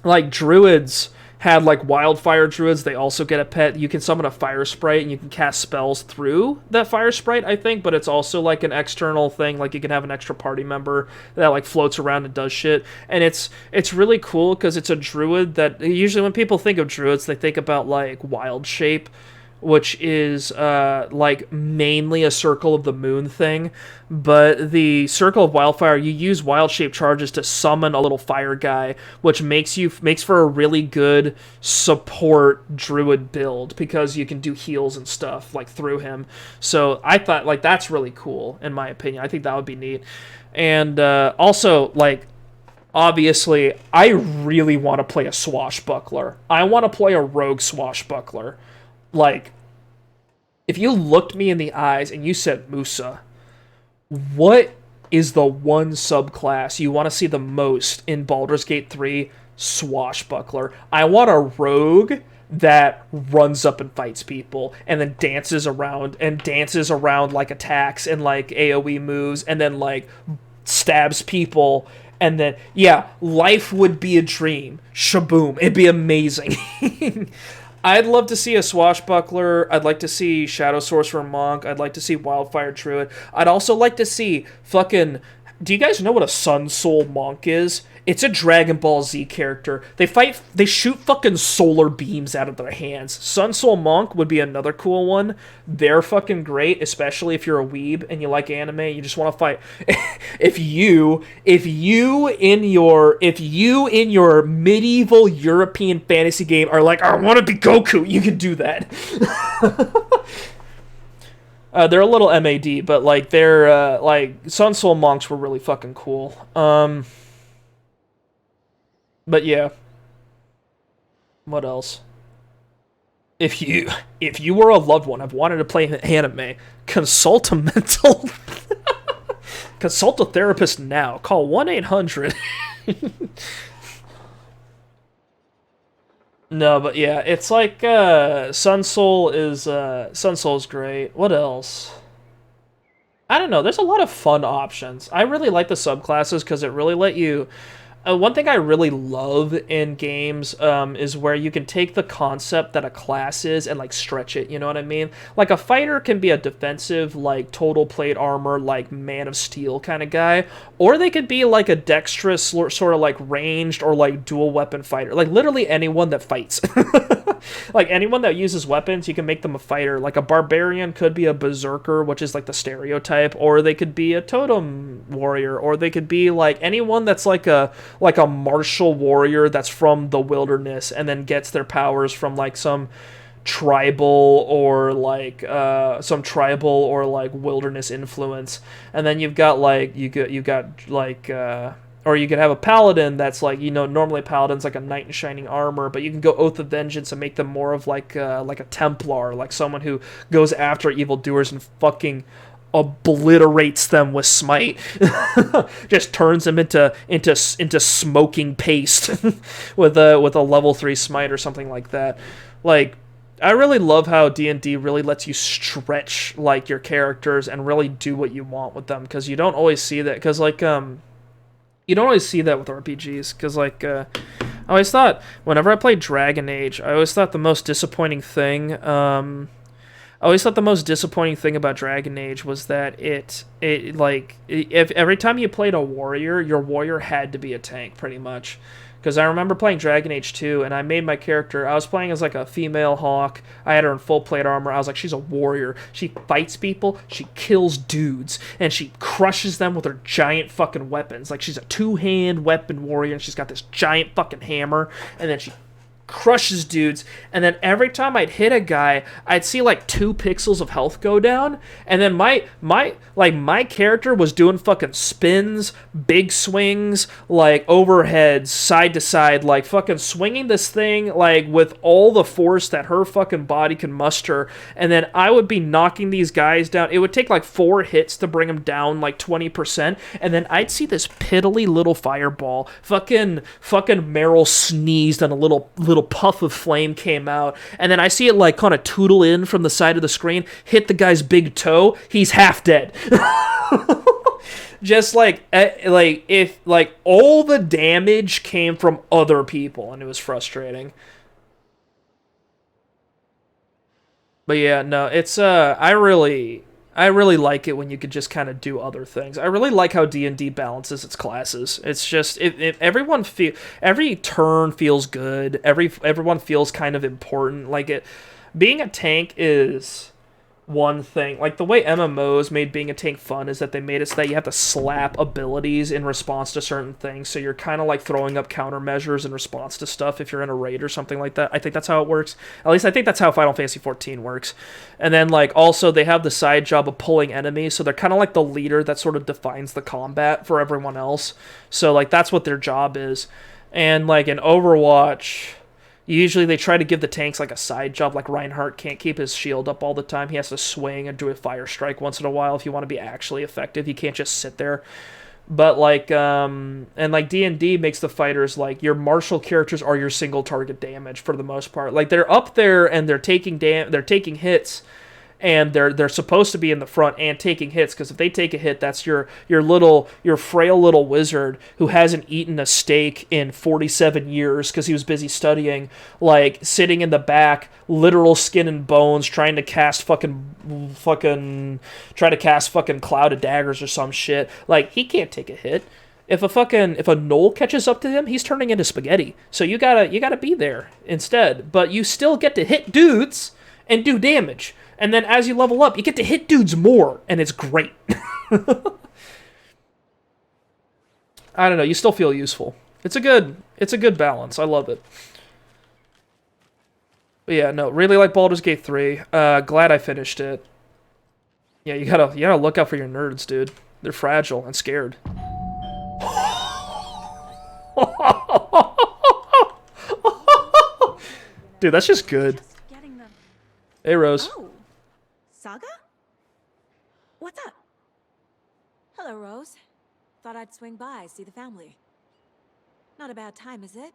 Like, druids had, like, wildfire druids. They also get a pet. You can summon a fire sprite, and you can cast spells through that fire sprite, I think, but it's also, like, an external thing. Like, you can have an extra party member that, like, floats around and does shit. And it's really cool, because it's a druid that... Usually when people think of druids, they think about, like, wild shape, which is, like, mainly a Circle of the Moon thing. But the Circle of Wildfire, you use wild shape charges to summon a little fire guy, which makes for a really good support druid build, because you can do heals and stuff, like, through him. So I thought, like, that's really cool, in my opinion. I think that would be neat. And, also, like... Obviously, I really want to play a swashbuckler. I want to play a rogue swashbuckler. Like, if you looked me in the eyes and you said, Musa, what is the one subclass you want to see the most in Baldur's Gate 3? Swashbuckler. I want a rogue that runs up and fights people and then dances around like attacks and like AoE moves and then like stabs people. And then, yeah, life would be a dream. Shaboom. It'd be amazing. I'd love to see a swashbuckler. I'd like to see Shadow Sorcerer Monk. I'd like to see Wildfire Druid. I'd also like to see fucking... Do you guys know what a Sun Soul Monk is? It's a Dragon Ball Z character. They shoot fucking solar beams out of their hands. Sun Soul Monk would be another cool one. They're fucking great, especially if you're a weeb and you like anime, you just want to fight. If you in your medieval European fantasy game are like, I want to be Goku, you can do that. They're a little MAD, but like they're like Sun Soul Monks were really fucking cool. But yeah. What else? If you were a loved one, I've wanted to play an anime, consult a therapist now. Call 1-800. No, but yeah, it's like Sun Soul's great. What else? I don't know. There's a lot of fun options. I really like the subclasses because it really let you... one thing I really love in games is where you can take the concept that a class is and, like, stretch it, you know what I mean? Like, a fighter can be a defensive, like, total plate armor, like, Man of Steel kind of guy, or they could be, like, a dexterous, sort of, like, ranged or, like, dual weapon fighter. Like, literally anyone that fights. Like, anyone that uses weapons, you can make them a fighter. Like, a barbarian could be a berserker, which is, like, the stereotype, or they could be a totem warrior, or they could be, like, anyone that's, like a martial warrior that's from the wilderness and then gets their powers from, like, some tribal or like wilderness influence, and then you've got like or you could have a paladin that's like, normally a paladin's like a knight in shining armor, but you can go Oath of Vengeance and make them more of like a Templar, like someone who goes after evildoers and fucking obliterates them with smite. Just turns them into smoking paste with a level 3 smite or something like that. Like, I really love how D&D really lets you stretch like your characters and really do what you want with them, because you don't always see that, because like you don't always see that with RPGs, because like I always thought whenever I played Dragon Age, I always thought the most disappointing thing about Dragon Age was that if every time you played a warrior, your warrior had to be a tank, pretty much. Because I remember playing Dragon Age 2, and I made my character, I was playing as like a female hawk, I had her in full plate armor, I was like, she's a warrior, she fights people, she kills dudes, and she crushes them with her giant fucking weapons, like she's a two-hand weapon warrior, and she's got this giant fucking hammer, and then she crushes dudes, and then every time I'd hit a guy, I'd see like 2 pixels of health go down, and then my character was doing fucking spins, big swings, like overheads, side to side, like fucking swinging this thing like with all the force that her fucking body can muster, and then I would be knocking these guys down. It would take like 4 hits to bring them down like 20%, and then I'd see this piddly little fireball, fucking Meryl sneezed and a little puff of flame came out, and then I see it like kind of tootle in from the side of the screen, hit the guy's big toe, he's half dead. Just if all the damage came from other people, and it was frustrating. But yeah, no, it's I really like it when you could just kind of do other things. I really like how D&D balances its classes. It's just every turn feels good. Everyone feels kind of important. Like being a tank is one thing. Like the way MMOs made being a tank fun is that they made it so that you have to slap abilities in response to certain things. So you're kind of like throwing up countermeasures in response to stuff if you're in a raid or something like that. I think that's how it works. At least I think that's how Final Fantasy XIV works. And then like also they have the side job of pulling enemies, so they're kind of like the leader that sort of defines the combat for everyone else. So like that's what their job is. And like in Overwatch, usually they try to give the tanks like a side job. Like Reinhardt can't keep his shield up all the time. He has to swing and do a fire strike once in a while if you want to be actually effective. He can't just sit there. But like and like D&D makes the fighters like your martial characters are your single target damage for the most part. Like they're up there and they're taking hits, and they're supposed to be in the front and taking hits, because if they take a hit, that's your frail little wizard who hasn't eaten a steak in 47 years because he was busy studying, like sitting in the back, literal skin and bones, trying to cast fucking cloud of daggers or some shit. Like he can't take a hit. If a gnoll catches up to him, he's turning into spaghetti. So you gotta be there instead. But you still get to hit dudes and do damage. And then as you level up, you get to hit dudes more, and it's great. I don't know, you still feel useful. It's a good balance. I love it. But yeah, no, really like Baldur's Gate 3. Glad I finished it. Yeah, you gotta look out for your nerds, dude. They're fragile and scared. Dude, that's just good. Hey, Rose.
Oh, Saga? What's up? Hello, Rose. Thought I'd swing by, see the family. Not a bad time, is it?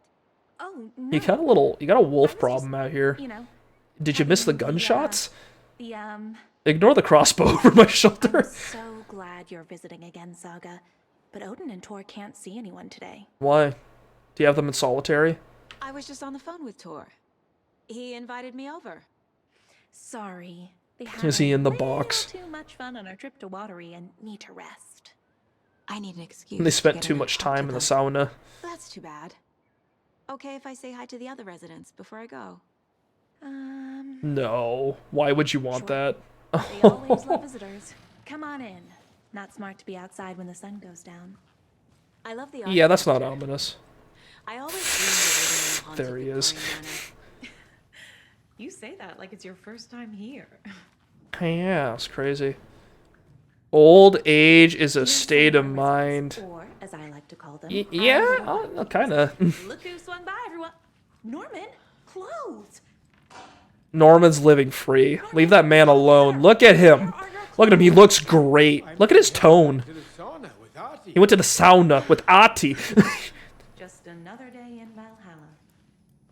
Oh, no.
You got a wolf problem out here. Did you miss the gunshots? Ignore the crossbow over my shoulder.
I'm so glad you're visiting again, Saga. But Odin and Tor can't see anyone today.
Why? Do you have them in solitary?
I was just on the phone with Tor. He invited me over.
Sorry. They had
Is he in the box?
too much fun on our trip to Watery and need to rest.
I need an excuse.
They spent too much time in the sauna.
That's too bad. Okay if I say hi to the other residents before I go?
No. Why would you want that?
They always love visitors. Come on in. Not smart to be outside when the sun goes down.
I love the
Yeah, that's not ominous.
I always dreamed of living in a haunted
There he is.
Victorian manor.
You say that like it's your first time here.
Yeah, it's crazy. Old age is a
Here's
state of
some
mind.
or, as I like to call them,
Yeah, kind of.
Look who swung by, everyone. Norman, clothes.
Norman's living free. Leave that man alone. Look at him. Look at him. He looks great. Look at his tone. He went to the sauna with Ati.
Just another day in Valhalla.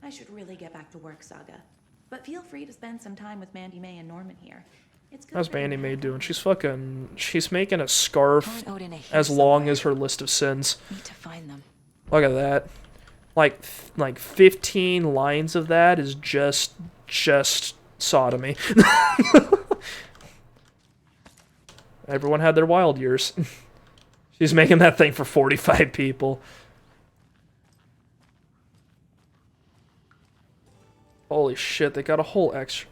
I should really get back to work, Saga. But feel free to spend some time with Mandy May and Norman here. It's good.
How's Mandy May doing? She's making a scarf
Odin here
as long
somewhere.
as her list of sins.
Need to find them.
Look at that. Like 15 lines of that is just sodomy. Everyone had their wild years. She's making that thing for 45 people. Holy shit, they got a whole extra.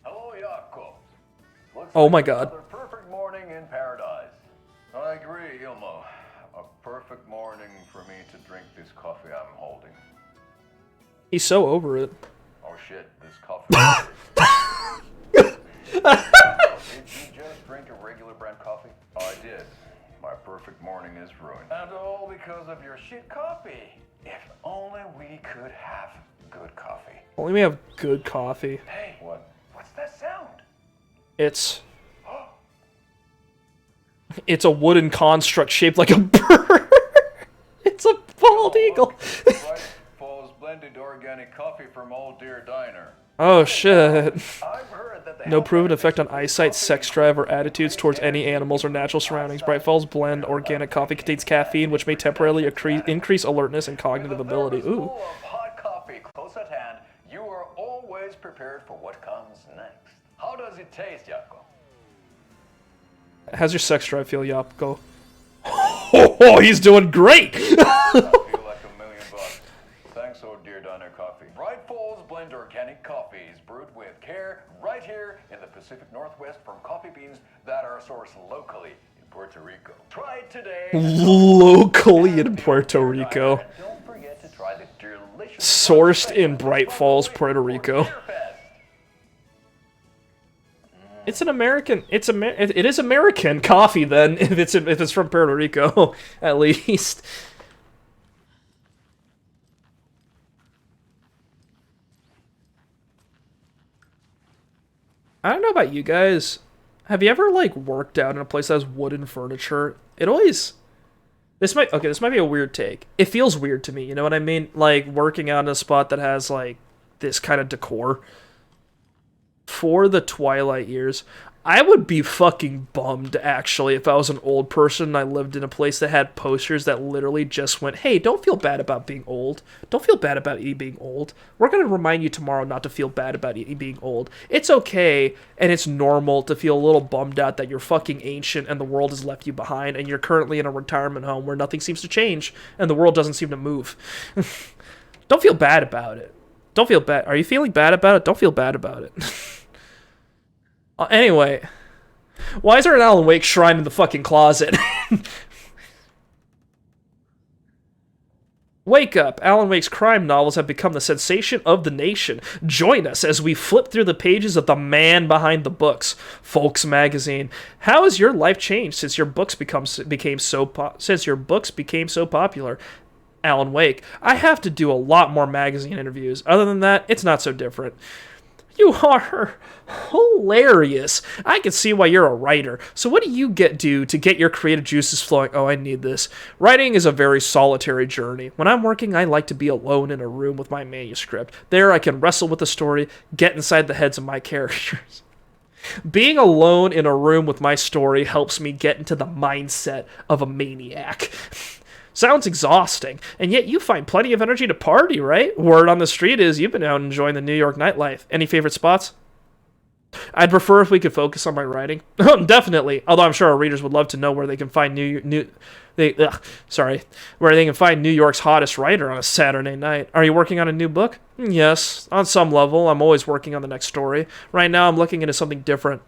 Hello, Jakob. Looks
Oh my
like
god.
another perfect morning in paradise. I agree, Ilmo. A perfect morning for me to drink this coffee I'm holding.
He's so over it.
Oh shit, this coffee. Did you just drink a regular brand coffee? I did. My perfect morning is ruined. And all because of your shit coffee. If only we could have good coffee.
Only we have good coffee.
Hey, what's that sound?
It's a wooden construct shaped like a bird. It's a bald eagle.
Bright Falls blended organic coffee from Old Deer Diner.
Oh shit.
I've heard that they
No
have
proven effect on
beneficial
eyesight,
coffee
sex drive, or attitudes towards any animals or natural surroundings. Bright Falls Blend organic coffee contains caffeine, which may temporarily increase alertness and cognitive
With a
ability.
thermos
Ooh.
full of hot coffee close at hand, you are always prepared for what comes next. How does it taste, Jakob?
How's your sex drive feel, Yapko? Oh, he's doing great!
I feel like $1 million. Thanks, Old Deer Diner Coffee. Bright Falls Blend organic coffees brewed with care right here in the Pacific Northwest from coffee beans that are sourced locally in Puerto Rico. Try it today.
Locally in Puerto Rico.
And don't forget to try the delicious
Sourced in Bright Falls, Puerto Rico. It's an American. It is American coffee then, if it's from Puerto Rico, at least. I don't know about you guys. Have you ever like worked out in a place that has wooden furniture? It always. This might be a weird take. It feels weird to me. You know what I mean? Like working out in a spot that has like this kind of decor. For the Twilight years, I would be fucking bummed, actually, if I was an old person and I lived in a place that had posters that literally just went, hey, don't feel bad about being old. Don't feel bad about you being old. We're going to remind you tomorrow not to feel bad about you being old. It's okay, and it's normal to feel a little bummed out that you're fucking ancient and the world has left you behind, and you're currently in a retirement home where nothing seems to change, and the world doesn't seem to move. Don't feel bad about it. Don't feel bad. Are you feeling bad about it? Don't feel bad about it. Anyway, why is there an Alan Wake shrine in the fucking closet? Wake up! Alan Wake's crime novels have become the sensation of the nation. Join us as we flip through the pages of the man behind the books, Folks Magazine. How has your life changed since your books became so popular? Alan Wake. I have to do a lot more magazine interviews. Other than that, it's not so different. You are hilarious. I can see why you're a writer. So what do you do to get your creative juices flowing? Oh, I need this. Writing is a very solitary journey. When I'm working, I like to be alone in a room with my manuscript. There I can wrestle with the story, get inside the heads of my characters. Being alone in a room with my story helps me get into the mindset of a maniac. Sounds exhausting, and yet you find plenty of energy to party, right? Word on the street is you've been out enjoying the New York nightlife. Any favorite spots? I'd prefer if we could focus on my writing. Definitely, although I'm sure our readers would love to know where they can find where they can find New York's hottest writer on a Saturday night. Are you working on a new book? Yes, on some level. I'm always working on the next story. Right now, I'm looking into something different.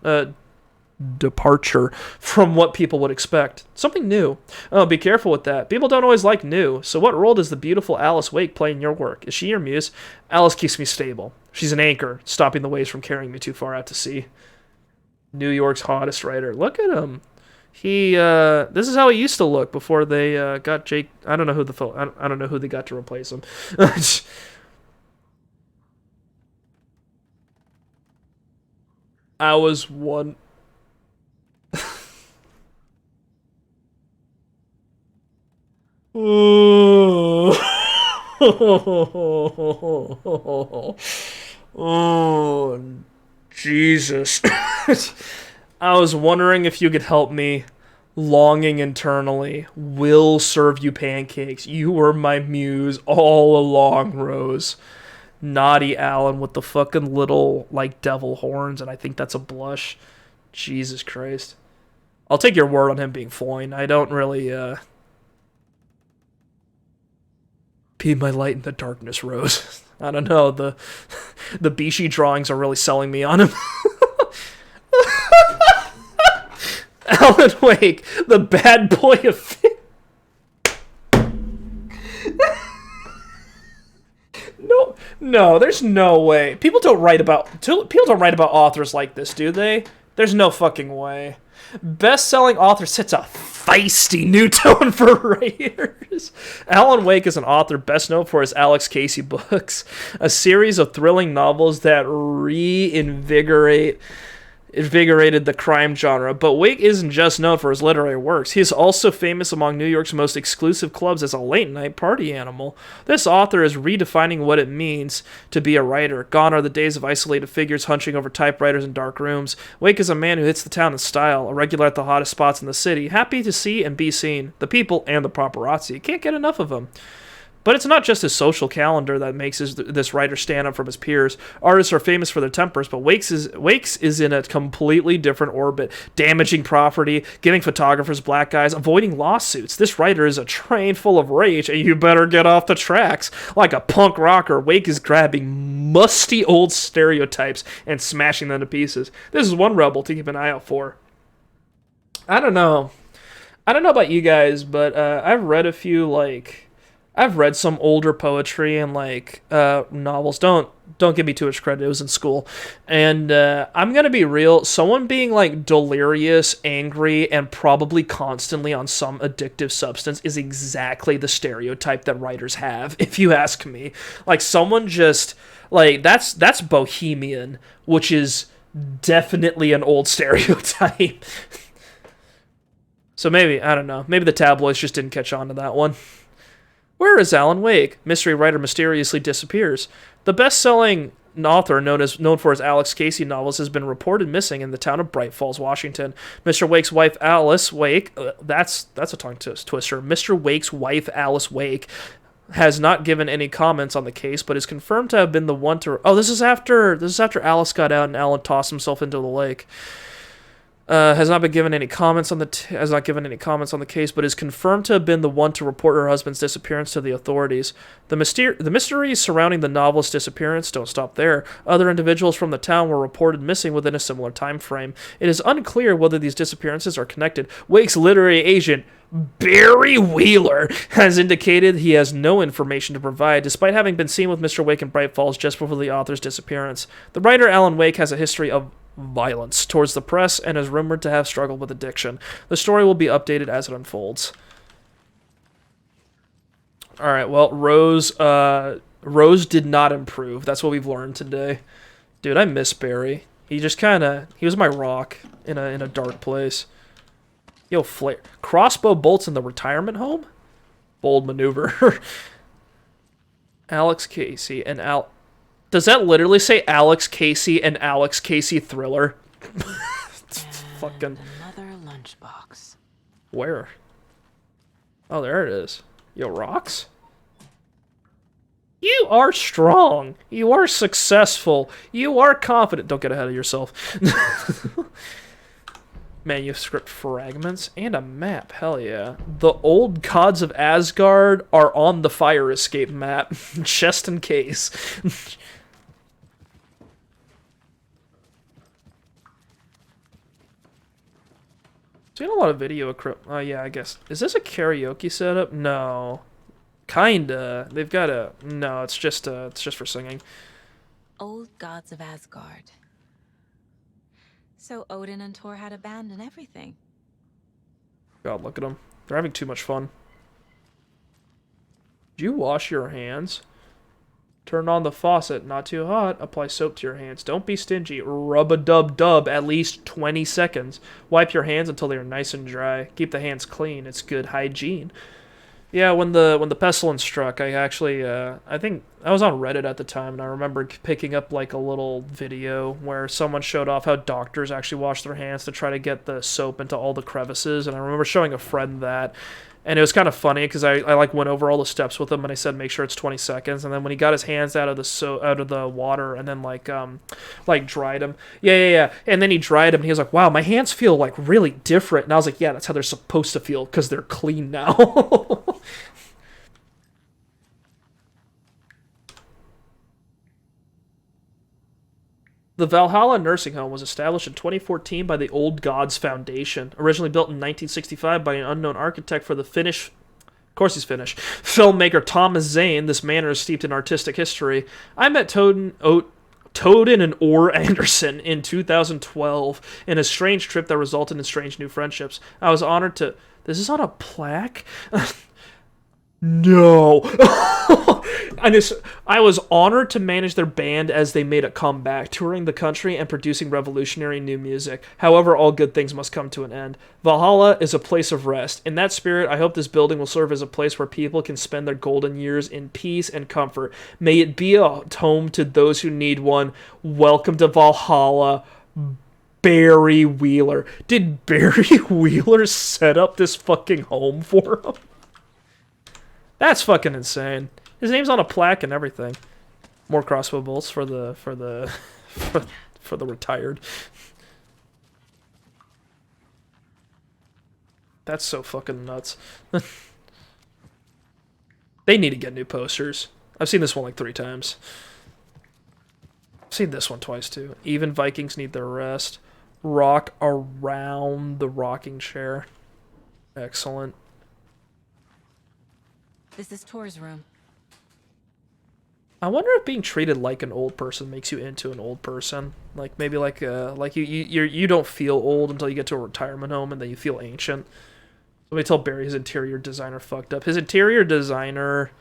departure from what people would expect. Something new. Oh, be careful with that. People don't always like new. So what role does the beautiful Alice Wake play in your work? Is she your muse? Alice keeps me stable. She's an anchor, stopping the waves from carrying me too far out to sea. New York's hottest writer. Look at him. This is how he used to look before they got Jake. I don't know who I don't know who they got to replace him. I was one. Oh, Jesus. I was wondering if you could help me. Longing internally. Will serve you pancakes. You were my muse all along, Rose. Naughty Alan with the fucking little, like, devil horns, and I think that's a blush. Jesus Christ. I'll take your word on him being fine. I don't really, be my light in the darkness, Rose. I don't know, the Bishi drawings are really selling me on him. Alan Wake, the bad boy of... No, there's no way. People don't write about authors like this, do they? There's no fucking way. Best-selling author sets a feisty new tone for writers. Alan Wake is an author best known for his Alex Casey books, a series of thrilling novels that invigorated the crime genre, but Wake isn't just known for his literary works. He is also famous among New York's most exclusive clubs as a late-night party animal. This author is redefining what it means to be a writer. Gone are the days of isolated figures hunching over typewriters in dark rooms. Wake is a man who hits the town in style, a regular at the hottest spots in the city, happy to see and be seen. The people and the paparazzi can't get enough of him. But it's not just his social calendar that makes this writer stand up from his peers. Artists are famous for their tempers, but Wakes is in a completely different orbit, damaging property, giving photographers black eyes, avoiding lawsuits. This writer is a train full of rage, and you better get off the tracks. Like a punk rocker, Wake is grabbing musty old stereotypes and smashing them to pieces. This is one rebel to keep an eye out for. I don't know about you guys, but I've read a few, I've read some older poetry and novels. Don't give me too much credit. It was in school. And I'm going to be real. Someone being delirious, angry, and probably constantly on some addictive substance is exactly the stereotype that writers have, if you ask me. Someone just that's bohemian, which is definitely an old stereotype. So maybe, I don't know. Maybe the tabloids just didn't catch on to that one. Where is Alan Wake? Mystery writer mysteriously disappears. The best-selling author known for his Alex Casey novels has been reported missing in the town of Bright Falls, Washington. Mr. Wake's wife, Alice Wake, that's a tongue twister. Mr. Wake's wife, Alice Wake, has not given any comments on the case, but is confirmed to have been the one to... Oh, this is after Alice got out and Alan tossed himself into the lake. Has not given any comments on the case, but is confirmed to have been the one to report her husband's disappearance to the authorities. The mysteries surrounding the novelist's disappearance don't stop there. Other individuals from the town were reported missing within a similar time frame. It is unclear whether these disappearances are connected. Wake's literary agent, Barry Wheeler, has indicated he has no information to provide, despite having been seen with Mr. Wake in Bright Falls just before the author's disappearance. The writer Alan Wake has a history of violence towards the press and is rumored to have struggled with addiction. The story will be updated as it unfolds. Alright, well, Rose did not improve. That's what we've learned today. Dude, I miss Barry. He just he was my rock in a dark place. Yo, flare. Crossbow bolts in the retirement home? Bold maneuver. Alex Casey and Does that literally say Alex Casey and Alex Casey Thriller? Fucking...
Another lunchbox.
Where? Oh, there it is. Yo, rocks? You are strong. You are successful. You are confident. Don't get ahead of yourself. Manuscript fragments and a map. Hell yeah. The old gods of Asgard are on the fire escape map. Just in case. Seen a lot of video equipment. Oh yeah, I guess. Is this a karaoke setup? No. Kinda. They've got a... No, it's just for singing.
Old gods of Asgard. So Odin and Thor had a band and everything.
God, look at them. They're having too much fun. Did you wash your hands? Turn on the faucet. Not too hot. Apply soap to your hands. Don't be stingy. Rub-a-dub-dub at least 20 seconds. Wipe your hands until they are nice and dry. Keep the hands clean. It's good hygiene. Yeah, when the pestilence struck, I actually, I think I was on Reddit at the time, and I remember picking up like a little video where someone showed off how doctors actually wash their hands to try to get the soap into all the crevices, and I remember showing a friend that, and it was kind of funny because I like went over all the steps with him, and I said make sure it's 20 seconds, and then when he got his hands out of the water, and then like dried them, yeah, and then he dried them, and he was like, wow, my hands feel like really different, and I was like, yeah, that's how they're supposed to feel because they're clean now. The Valhalla Nursing Home was established in 2014 by the Old Gods Foundation, originally built in 1965 by an unknown architect for the Finnish, of course he's Finnish, filmmaker Thomas Zane. This manor is steeped in artistic history. I met Todin and Orr Anderson in 2012 in a strange trip that resulted in strange new friendships. I was honored to... This is on a plaque? No. I was honored to manage their band as they made a comeback, touring the country and producing revolutionary new music. However, all good things must come to an end. Valhalla is a place of rest. In that spirit, I hope this building will serve as a place where people can spend their golden years in peace and comfort. May it be a home to those who need one. Welcome to Valhalla, Barry Wheeler. Did Barry Wheeler set up this fucking home for him? That's fucking insane. His name's on a plaque and everything. More crossbow bolts for the retired. That's so fucking nuts. They need to get new posters. I've seen this one like 3 times. I've seen this one twice too. Even Vikings need their rest. Rock around the rocking chair. Excellent.
This is Tor's room.
I wonder if being treated like an old person makes you into an old person. Like maybe like you don't feel old until you get to a retirement home and then you feel ancient. Let me tell Barry his interior designer fucked up. His interior designer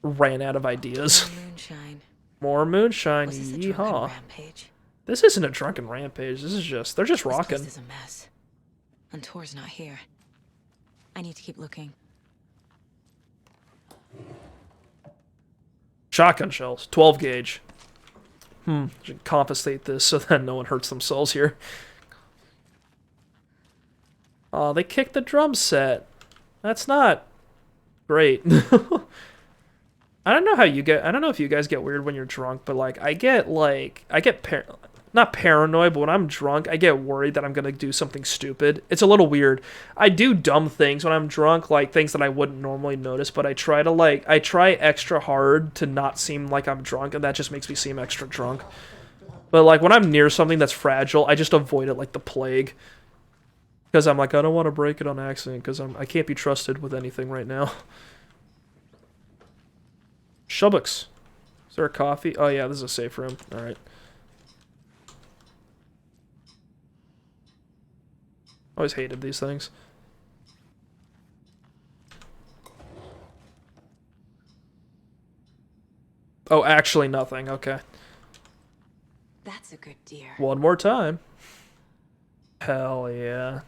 ran out of ideas.
More moonshine.
More moonshine.
Was this a
Yeehaw.
drunken rampage?
This isn't a drunken rampage. This is just they're just rocking.
This place is a mess. And Tor's not here. I need to keep looking.
Shotgun shells, 12 gauge. Should confiscate this so that no one hurts themselves here. Oh, they kicked the drum set. That's not great. I don't know if you guys get weird when you're drunk, but like I get not paranoid, but when I'm drunk, I get worried that I'm gonna do something stupid. It's a little weird. I do dumb things when I'm drunk, like things that I wouldn't normally notice, but I try extra hard to not seem like I'm drunk, and that just makes me seem extra drunk. But like when I'm near something that's fragile, I just avoid it like the plague. Because I'm like, I don't want to break it on accident, because I can't be trusted with anything right now. Shubbocks. Is there a coffee? Oh yeah, this is a safe room. Alright. Always hated these things. Oh, actually nothing. Okay.
That's a good deer.
One more time. Hell yeah.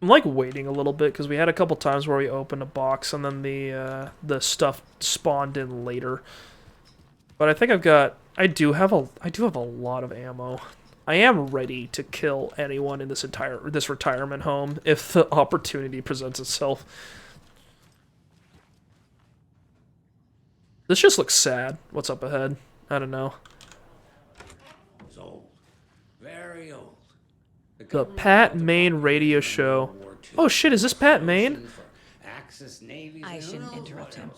I'm like waiting a little bit because we had a couple times where we opened a box and then the stuff spawned in later. But I think I do have a lot of ammo. I am ready to kill anyone in this retirement home if the opportunity presents itself. This just looks sad. What's up ahead? I don't know.
It's old. Very old.
The Pat Maine radio show. Oh shit, is this Pat Maine?
Axis Navy.
I shouldn't interrupt him.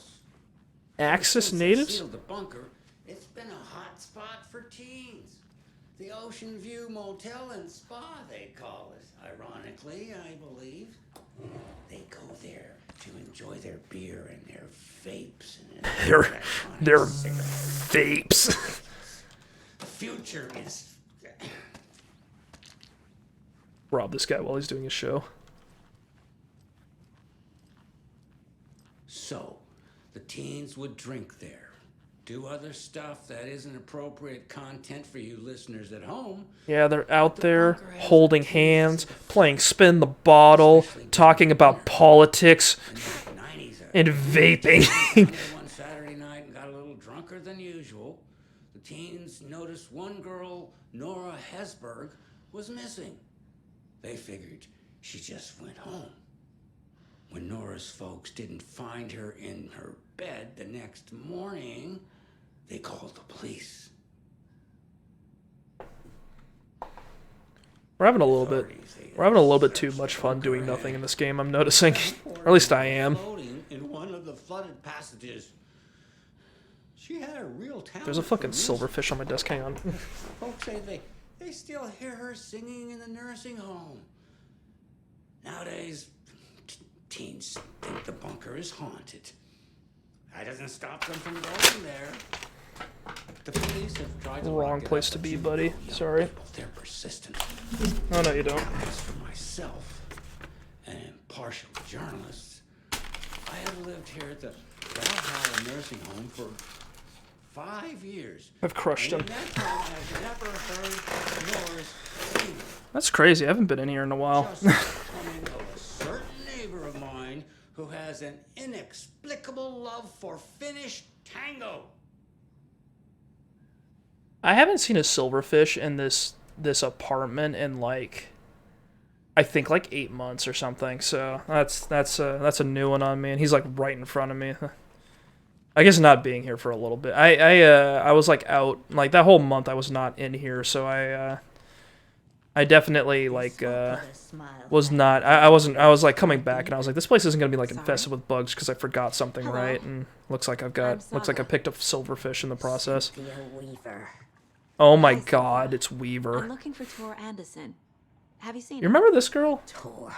Axis natives?
Sealed the bunker. It's been a hot spot for teens. The Ocean View Motel and Spa, they call it. Ironically, I believe. They go there to enjoy their beer and their vapes. And
their vapes.
The future is...
Rob this guy while he's doing his show.
So, the teens would drink there. Do other stuff that isn't appropriate content for you listeners at home.
Yeah, they're out there holding hands, playing spin the bottle, talking about politics, and vaping.
One Saturday night and got a little drunker than usual. The teens noticed one girl, Nora Hesberg, was missing. They figured she just went home. When Nora's folks didn't find her in her bed the next morning, they called the police.
We're having a little bit too much fun doing nothing in this game, I'm noticing. Or at least I am.
In one of the flooded passages. She had a real talent.
There's a fucking silverfish on my desk, hang on.
Folks say they still hear her singing in the nursing home. Nowadays, teens think the bunker is haunted. That doesn't stop them from going there. The police have tried to
Wrong place to be, buddy. Sorry.
They're persistent.
Oh, no, you don't.
As for myself, an impartial journalist, I have lived here at the Valhalla nursing home for 5 years.
I've crushed him.
In that time, I've never heard Nora's singing.
That's crazy. I haven't been in here in a while.
Just coming of a certain neighbor of mine who has an inexplicable love for Finnish tango.
I haven't seen a silverfish in this apartment in like, I think like 8 months or something. So that's a new one on me, and he's like right in front of me. I guess not being here for a little bit. I was like out like that whole month. I was not in here, so I definitely like was not. I wasn't. I was like coming back, and I was like, this place isn't gonna be like infested with bugs because I forgot something, right? And looks like I picked up silverfish in the process. Oh my God, it's Weaver.
I'm looking for Tor Anderson. Have you seen
You remember this girl?
Tor.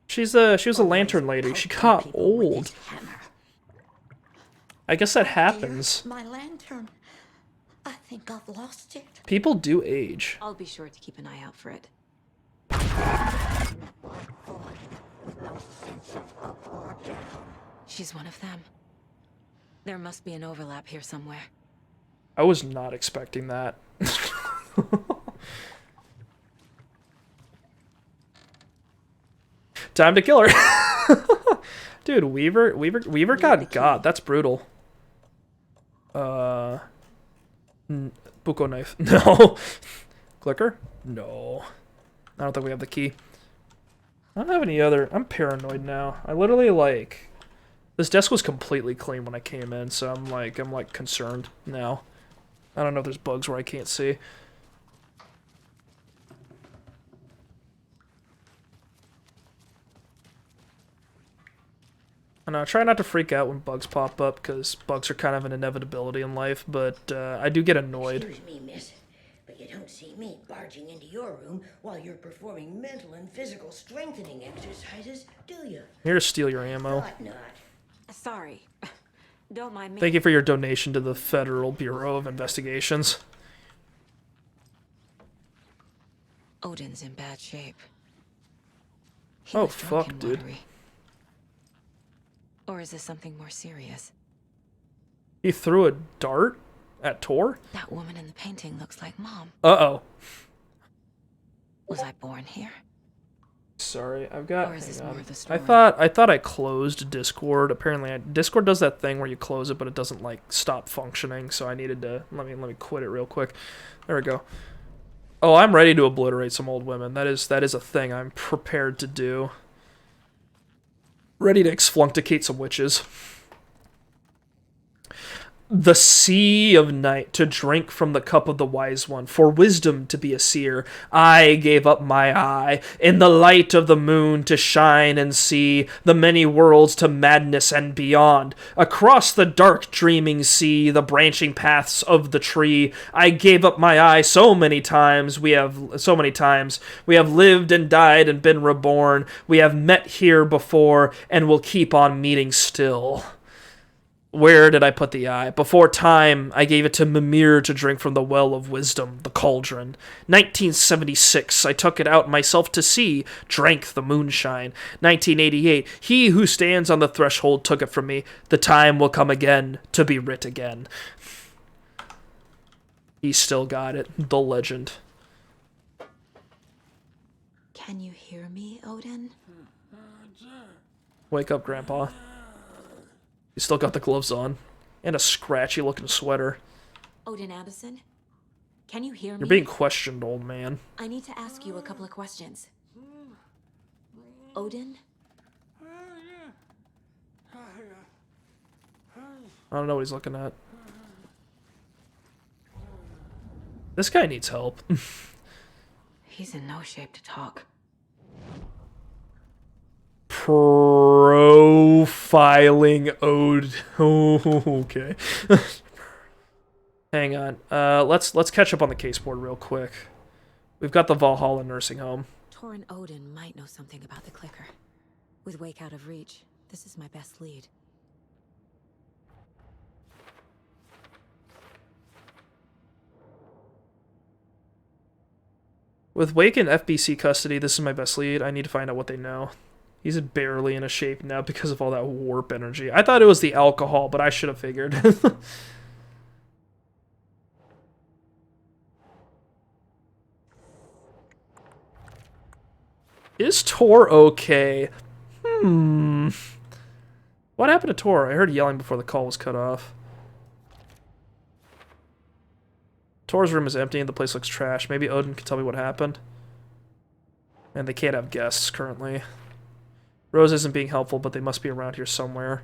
She was a lantern lady. She got old. I guess that happens.
My lantern. I think I've lost it.
People do age.
I'll be sure to keep an eye out for it. She's one of them. There must be an overlap here somewhere.
I was not expecting that. Time to kill her. Dude, Weaver got. That's brutal. Buko knife. No. Clicker? No. I don't think we have the key. I don't have any other. I'm paranoid now. I literally like. This desk was completely clean when I came in, so I'm like concerned now. I don't know if there's bugs where I can't see. I know, I try not to freak out when bugs pop up, because bugs are kind of an inevitability in life, but I do get annoyed.
Excuse me, miss, but you don't see me barging into your room while you're performing mental and physical strengthening exercises, do you?
Here to steal your ammo.
Thought not.
Sorry. Don't mind me.
Thank you for your donation to the Federal Bureau of Investigations.
Odin's in bad shape.
Oh, fuck, dude.
Or is this something more serious?
He threw a dart at Tor?
That woman in the painting looks like Mom.
Uh-oh.
Was I born here?
Sorry, I've got.
Or is this more of the story?
I thought I closed Discord. Apparently, Discord does that thing where you close it, but it doesn't like stop functioning. So I needed to let me quit it real quick. There we go. Oh, I'm ready to obliterate some old women. That is a thing I'm prepared to do. Ready to exflunkticate some witches. the sea of night to drink from the cup of the wise one, for wisdom to be a seer. I gave up my eye in the light of the moon to shine and see the many worlds to madness and beyond. Across the dark dreaming sea, the branching paths of the tree, I gave up my eye so many times. We have lived and died and been reborn. We have met here before and will keep on meeting still. Where did I put the eye? Before time, I gave it to Mimir to drink from the well of wisdom, the cauldron. 1976, I took it out myself to see, drank the moonshine. 1988, he who stands on the threshold took it from me. The time will come again to be writ again. He still got it, the legend.
Can you hear me, Odin?
Wake up, Grandpa. You still got the gloves on. And a scratchy-looking sweater.
Odin Addison? Can you hear me?
You're being questioned, old man.
I need to ask you a couple of questions. Odin?
I don't know what he's looking at. This guy needs help.
He's in no shape to talk.
Profiling Ode. Oh, okay. Hang on. Let's catch up on the case board real quick. We've got the Valhalla nursing home.
Torin Odin might know something about the clicker. With Wake out of reach, this is my best lead.
With Wake in FBC custody, this is my best lead. I need to find out what they know. He's barely in a shape now because of all that warp energy. I thought it was the alcohol, but I should have figured. Is Tor okay? What happened to Tor? I heard yelling before the call was cut off. Tor's room is empty and the place looks trash. Maybe Odin can tell me what happened. And they can't have guests currently. Rose isn't being helpful, but they must be around here somewhere.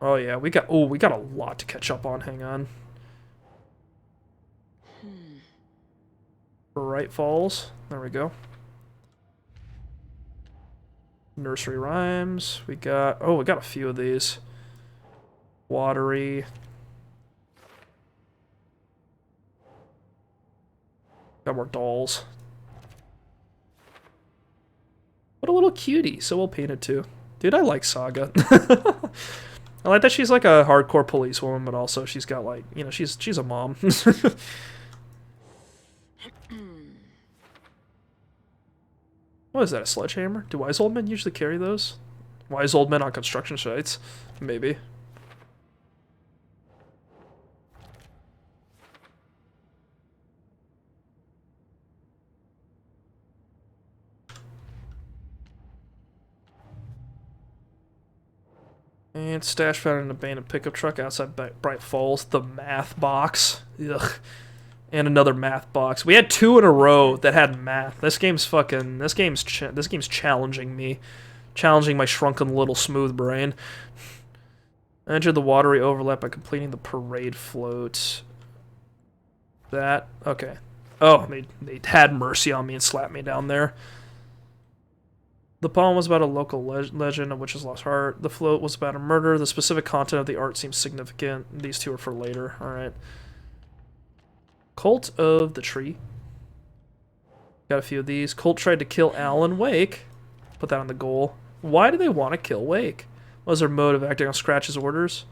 Oh yeah, we got a lot to catch up on. Hang on. Bright Falls. There we go. Nursery rhymes. We got a few of these. Watery. Got more dolls. What a little cutie. So well painted too. Dude, I like Saga. I like that she's like a hardcore policewoman, but also she's got like, you know, she's a mom. What is that, a sledgehammer? Do wise old men usually carry those? Wise old men on construction sites? Maybe. And stash found in an abandoned pickup truck outside Bright Falls. The math box. Ugh. And another math box. We had 2 in a row that had math. This game's challenging me. Challenging my shrunken little smooth brain. Enter the watery overlap by completing the parade float. That, okay. Oh, they had mercy on me and slapped me down there. The poem was about a local legend of which is lost heart. The float was about a murder. The specific content of the art seems significant. These 2 are for later. Alright. Cult of the Tree. Got a few of these. Cult tried to kill Alan Wake. Put that on the goal. Why do they want to kill Wake? What was their motive, acting on Scratch's orders?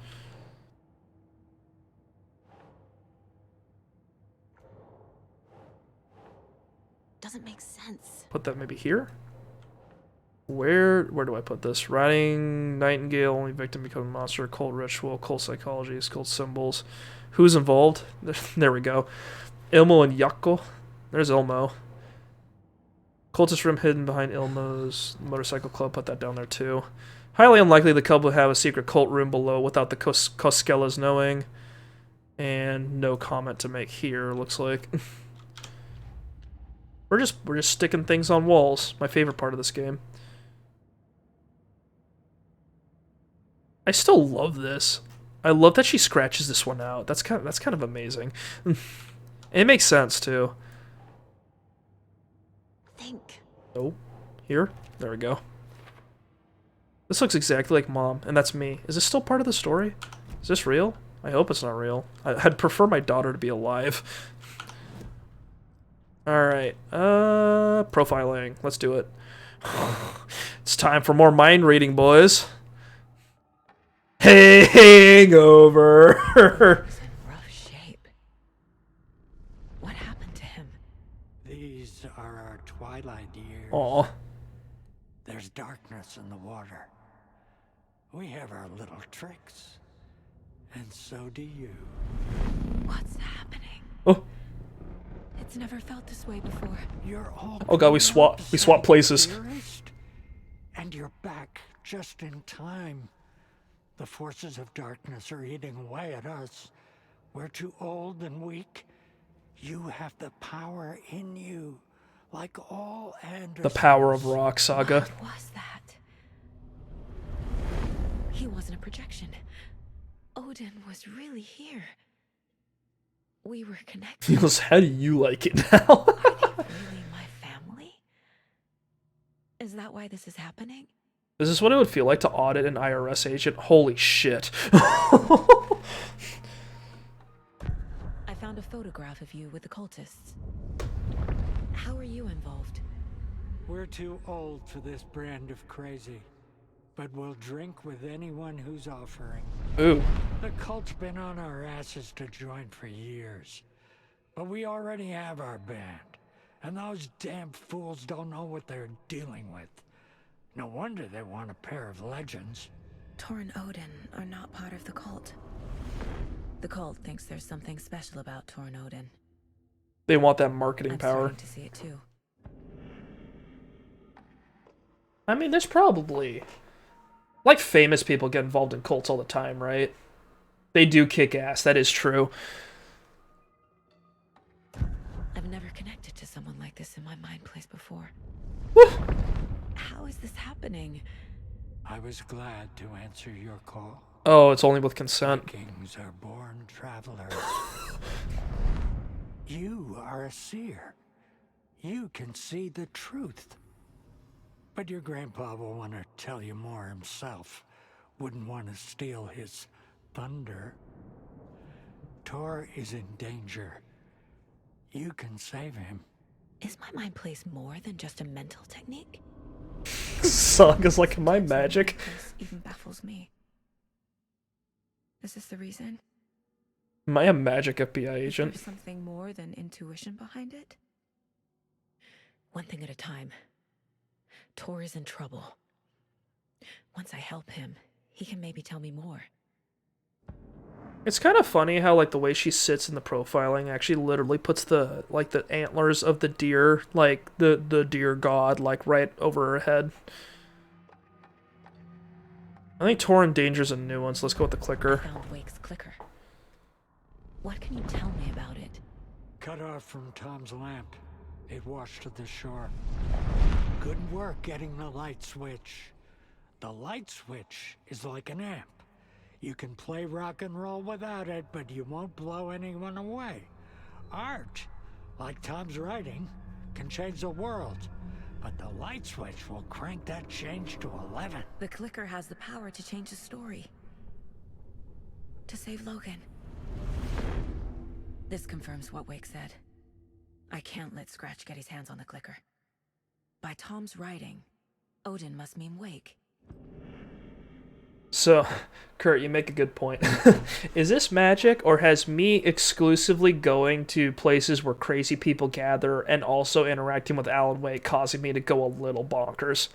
Doesn't make sense.
Put that maybe here? Where do I put this? Riding Nightingale, only victim becoming a monster, cult ritual, cult psychology, cult symbols. Who's involved? There we go. Ilmo and Yakko. There's Ilmo. Cultist room hidden behind Ilmo's motorcycle club. Put that down there too. Highly unlikely the club would have a secret cult room below without the Koskellas knowing. And no comment to make here, looks like. We're just sticking things on walls. My favorite part of this game. I still love this. I love that she scratches this one out. That's kind of amazing. It makes sense too.
Think.
Oh, here? There we go. This looks exactly like Mom, and that's me. Is this still part of the story? Is this real? I hope it's not real. I'd prefer my daughter to be alive. Alright, profiling. Let's do it. It's time for more mind reading, boys. Hangover!
He's in rough shape. What happened to him?
These are our twilight years.
Aw.
There's darkness in the water. We have our little tricks. And so do you.
What's happening?
Oh.
It's never felt this way before.
You're all
Oh god, we swap places.
Dearest, and you're back just in time. The forces of darkness are eating away at us. We're too old and weak. You have the power in you, like all Andersons.
The power of rock, Saga.
What was that? He wasn't a projection. Odin was really here. We were connected.
Feels, how do you like it now?
Are they really my family? Is that why this is happening?
Is this what it would feel like to audit an IRS agent? Holy shit.
I found a photograph of you with the cultists. How are you involved?
We're too old for this brand of crazy. But we'll drink with anyone who's offering.
Ooh.
The cult's been on our asses to join for years. But we already have our band. And those damn fools don't know what they're dealing with. No wonder they want a pair of legends.
Tor and Odin are not part of the cult. The cult thinks there's something special about Tor and Odin.
They want that marketing power.
I'm starting to see it too.
I mean, there's probably... like, famous people get involved in cults all the time, right? They do kick ass, that is true.
I've never connected to someone like this in my mind place before. How is this happening?
I was glad to answer your call.
Oh, it's only with consent.
Kings are born travelers. You are a seer. You can see the truth. But your grandpa will want to tell you more himself. Wouldn't want to steal his thunder. Tor is in danger. You can save him.
Is my mind place more than just a mental technique?
Saga's like, am I magic?
This even baffles me. Is this the reason?
Am I a magic FBI agent?
Is there something more than intuition behind it? One thing at a time. Tor is in trouble. Once I help him, he can maybe tell me more.
It's kind of funny how, like, the way she sits in the profiling actually literally puts the, like, the antlers of the deer, like, the deer god, like, right over her head. I think Tor and Danger's a new one, so let's go with the clicker.
I found Wake's clicker. What can you tell me about it?
Cut off from Tom's lamp. It washed to the shore. Good work getting the light switch. The light switch is like an amp. You can play rock and roll without it, but you won't blow anyone away. Art, like Tom's writing, can change the world. But the light switch will crank that change to 11.
The clicker has the power to change the story. To save Logan. This confirms what Wake said. I can't let Scratch get his hands on the clicker. By Tom's writing, Odin must mean Wake.
So, Kurt, you make a good point. Is this magic, or has me exclusively going to places where crazy people gather and also interacting with Alan Wake causing me to go a little bonkers?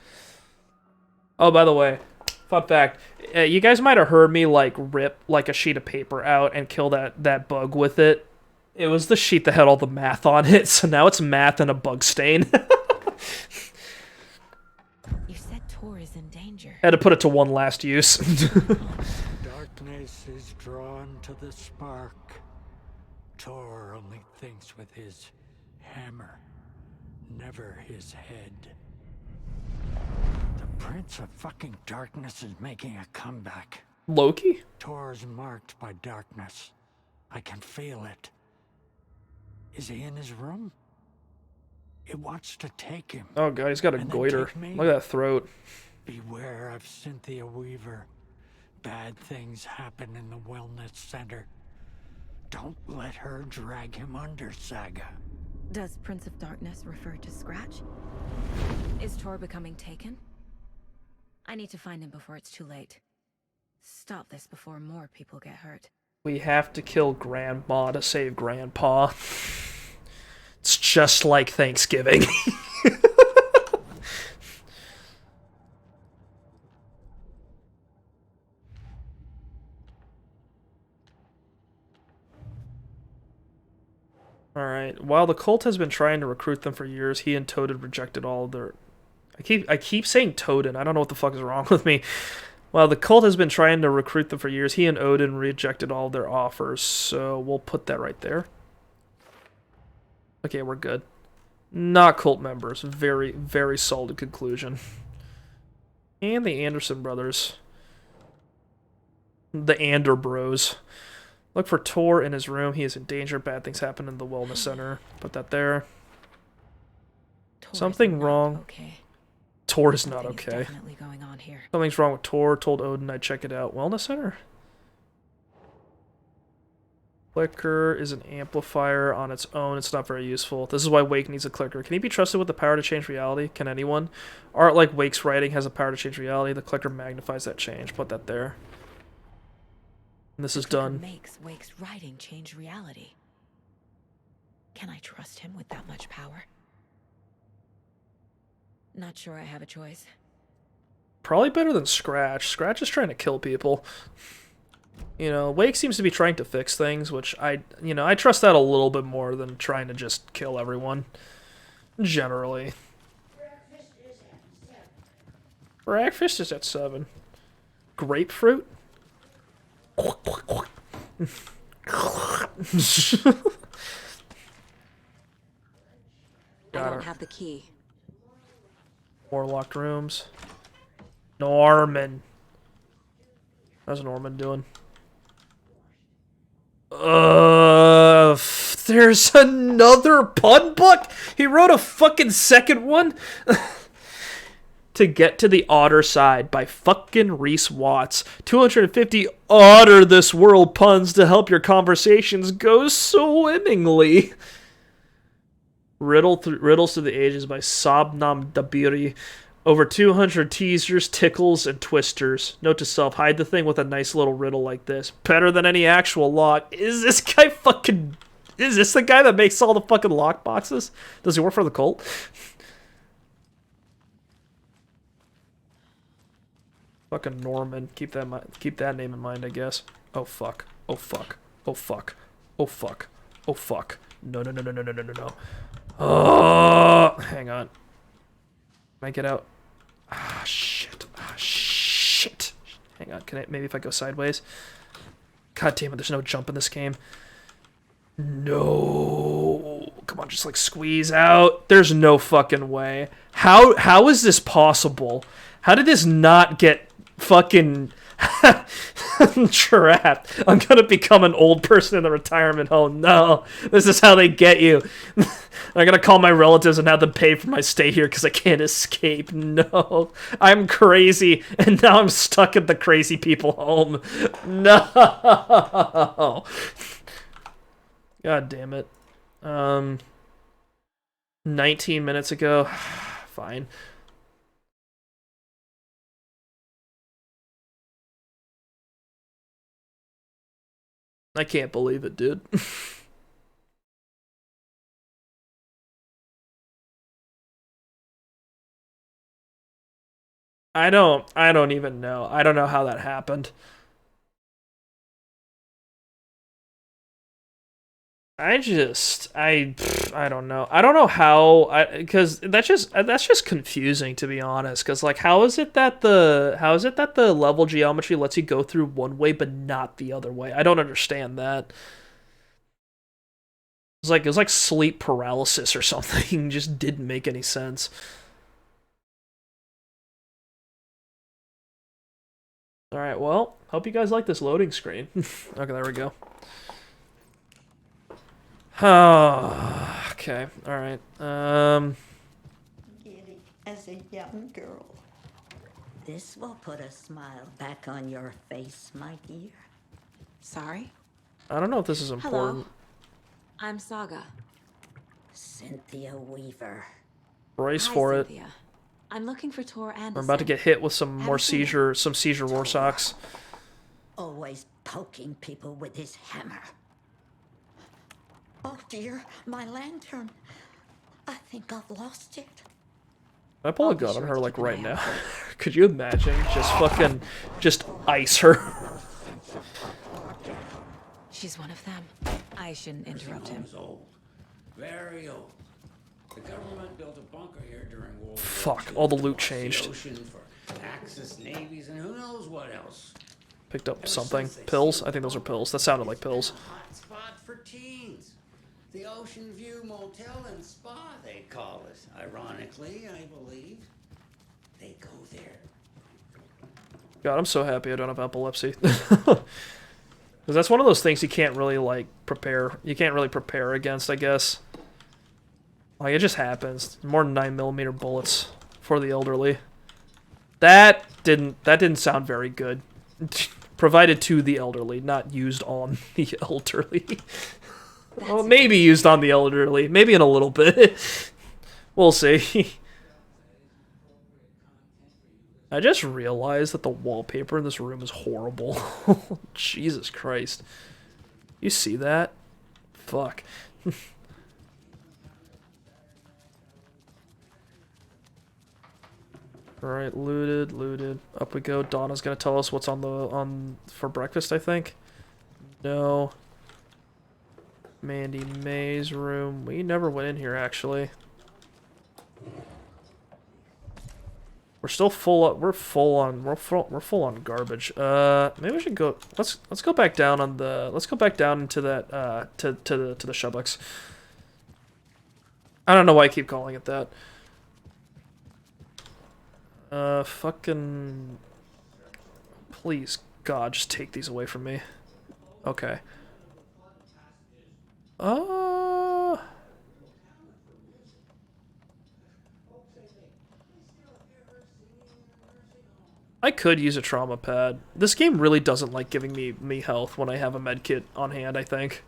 Oh, by the way, fun fact, you guys might have heard me, like, rip, like, a sheet of paper out and kill that bug with it. It was the sheet that had all the math on it, so now it's math and a bug stain.
You said Tor is in danger.
Had to put it to one last use.
Darkness is drawn to the spark. Tor only thinks with his hammer, never his head. The Prince of fucking Darkness is making a comeback.
Loki?
Tor is marked by darkness. I can feel it. Is he in his room? It wants to take him.
Oh god, he's got a goiter. Look at that throat.
Beware of Cynthia Weaver. Bad things happen in the wellness center. Don't let her drag him under, Saga.
Does Prince of Darkness refer to Scratch? Is Tor becoming taken? I need to find him before it's too late. Stop this before more people get hurt.
We have to kill Grandma to save Grandpa. It's just like Thanksgiving. Alright, while the cult has been trying to recruit them for years, he and Toad rejected all of their... I keep saying Toadin. I don't know what the fuck is wrong with me. While the cult has been trying to recruit them for years, he and Odin rejected all of their offers, so we'll put that right there. Okay, we're good. Not cult members. Very, very solid conclusion. And the Anderson brothers. The Ander bros. Look for Tor in his room. He is in danger. Bad things happen in the wellness center. Put that there. Something wrong.
Okay.
Tor is not okay.
Definitely going on here.
Something's wrong with Tor. Told Odin I'd check it out. Wellness center? Clicker is an amplifier on its own. It's not very useful. This is why Wake needs a clicker. Can he be trusted with the power to change reality? Can anyone? Art like Wake's writing has a power to change reality. The clicker magnifies that change. Put that there. And this is done.
Makes Wake's writing change reality. Can I trust him with that much power? Not sure I have a choice.
Probably better than Scratch. Scratch is trying to kill people. You know, Wake seems to be trying to fix things, which I trust that a little bit more than trying to just kill everyone. Generally. Breakfast is at 7. Grapefruit? I
don't have the key.
More locked rooms. Norman. How's Norman doing? There's another pun book? He wrote a fucking second one? To Get to the Otter Side by fucking Reese Watts. 250 otter this world puns to help your conversations go swimmingly. Riddles to the Ages by Sabnam Dabiri. Over 200 teasers, tickles, and twisters. Note to self, hide the thing with a nice little riddle like this. Better than any actual lock. Is this guy fucking... Is this the guy that makes all the fucking lock boxes? Does he work for the cult? Fucking Norman. Keep that name in mind, I guess. Oh fuck. Oh fuck. Oh fuck. Oh fuck. Oh fuck. No. Oh, hang on. Can I get out? Ah, shit. Ah, shit. Hang on. Can I, maybe if I go sideways? God damn it, there's no jump in this game. No. Come on, just like squeeze out. There's no fucking way. How is this possible? How did this not get fucking trapped? I'm gonna become an old person in the retirement home. No, this is how they get you. I'm gonna call my relatives and have them pay for my stay here because I can't escape. No, I'm crazy, and now I'm stuck at the crazy people home. No. God damn it. 19 minutes ago. Fine. I can't believe it, dude. I don't even know. I don't know how that happened. I don't know. I don't know how, because that's just confusing, to be honest. Because like, how is it that the level geometry lets you go through one way but not the other way? I don't understand that. It was like sleep paralysis or something. Just didn't make any sense. Alright, well, hope you guys like this loading screen. Okay, there we go. Okay, alright.
Giddy as a young girl. This will put a smile back on your face, my dear.
Sorry?
I don't know if this is important.
Hello. I'm Saga.
Cynthia Weaver.
Brace
Hi,
for it.
Cynthia. I'm looking for Tor Anderson.
We're about to get hit with some more
Anderson.
seizure Rorsocks.
Always poking people with his hammer. Oh dear, my lantern. I think I've lost it.
I pull a gun on her like right now. Could you imagine? Just ice her.
She's one of them. I shouldn't interrupt him.
Old. Very old. The government built a bunker here during World War
Fuck,
II.
all the loot
Across the
changed.
ocean for Axis navies and who knows what else.
Picked up something. Pills? I think those are pills. That sounded like pills.
Hot spot for teens. The Ocean View Motel and Spa, they call it. Ironically, I believe. They go there.
God, I'm so happy I don't have epilepsy. Because that's one of those things you can't really, like, prepare. You can't really prepare against, I guess. Like, it just happens. More 9mm bullets for the elderly. That didn't sound very good. Provided to the elderly, not used on the elderly. Well, maybe used on the elderly. Maybe in a little bit. We'll see. I just realized that the wallpaper in this room is horrible. Jesus Christ. You see that? Fuck. Alright, looted. Up we go. Donna's gonna tell us what's for breakfast, I think. No. Mandy May's room. We never went in here, actually. We're still full. We're full on garbage. Maybe we should go. Let's go back down on the. Let's go back down into that. To the Shubucks. I don't know why I keep calling it that. Fucking. Please, God, just take these away from me. Okay. I could use a trauma pad. This game really doesn't like giving me health when I have a med kit on hand, I think.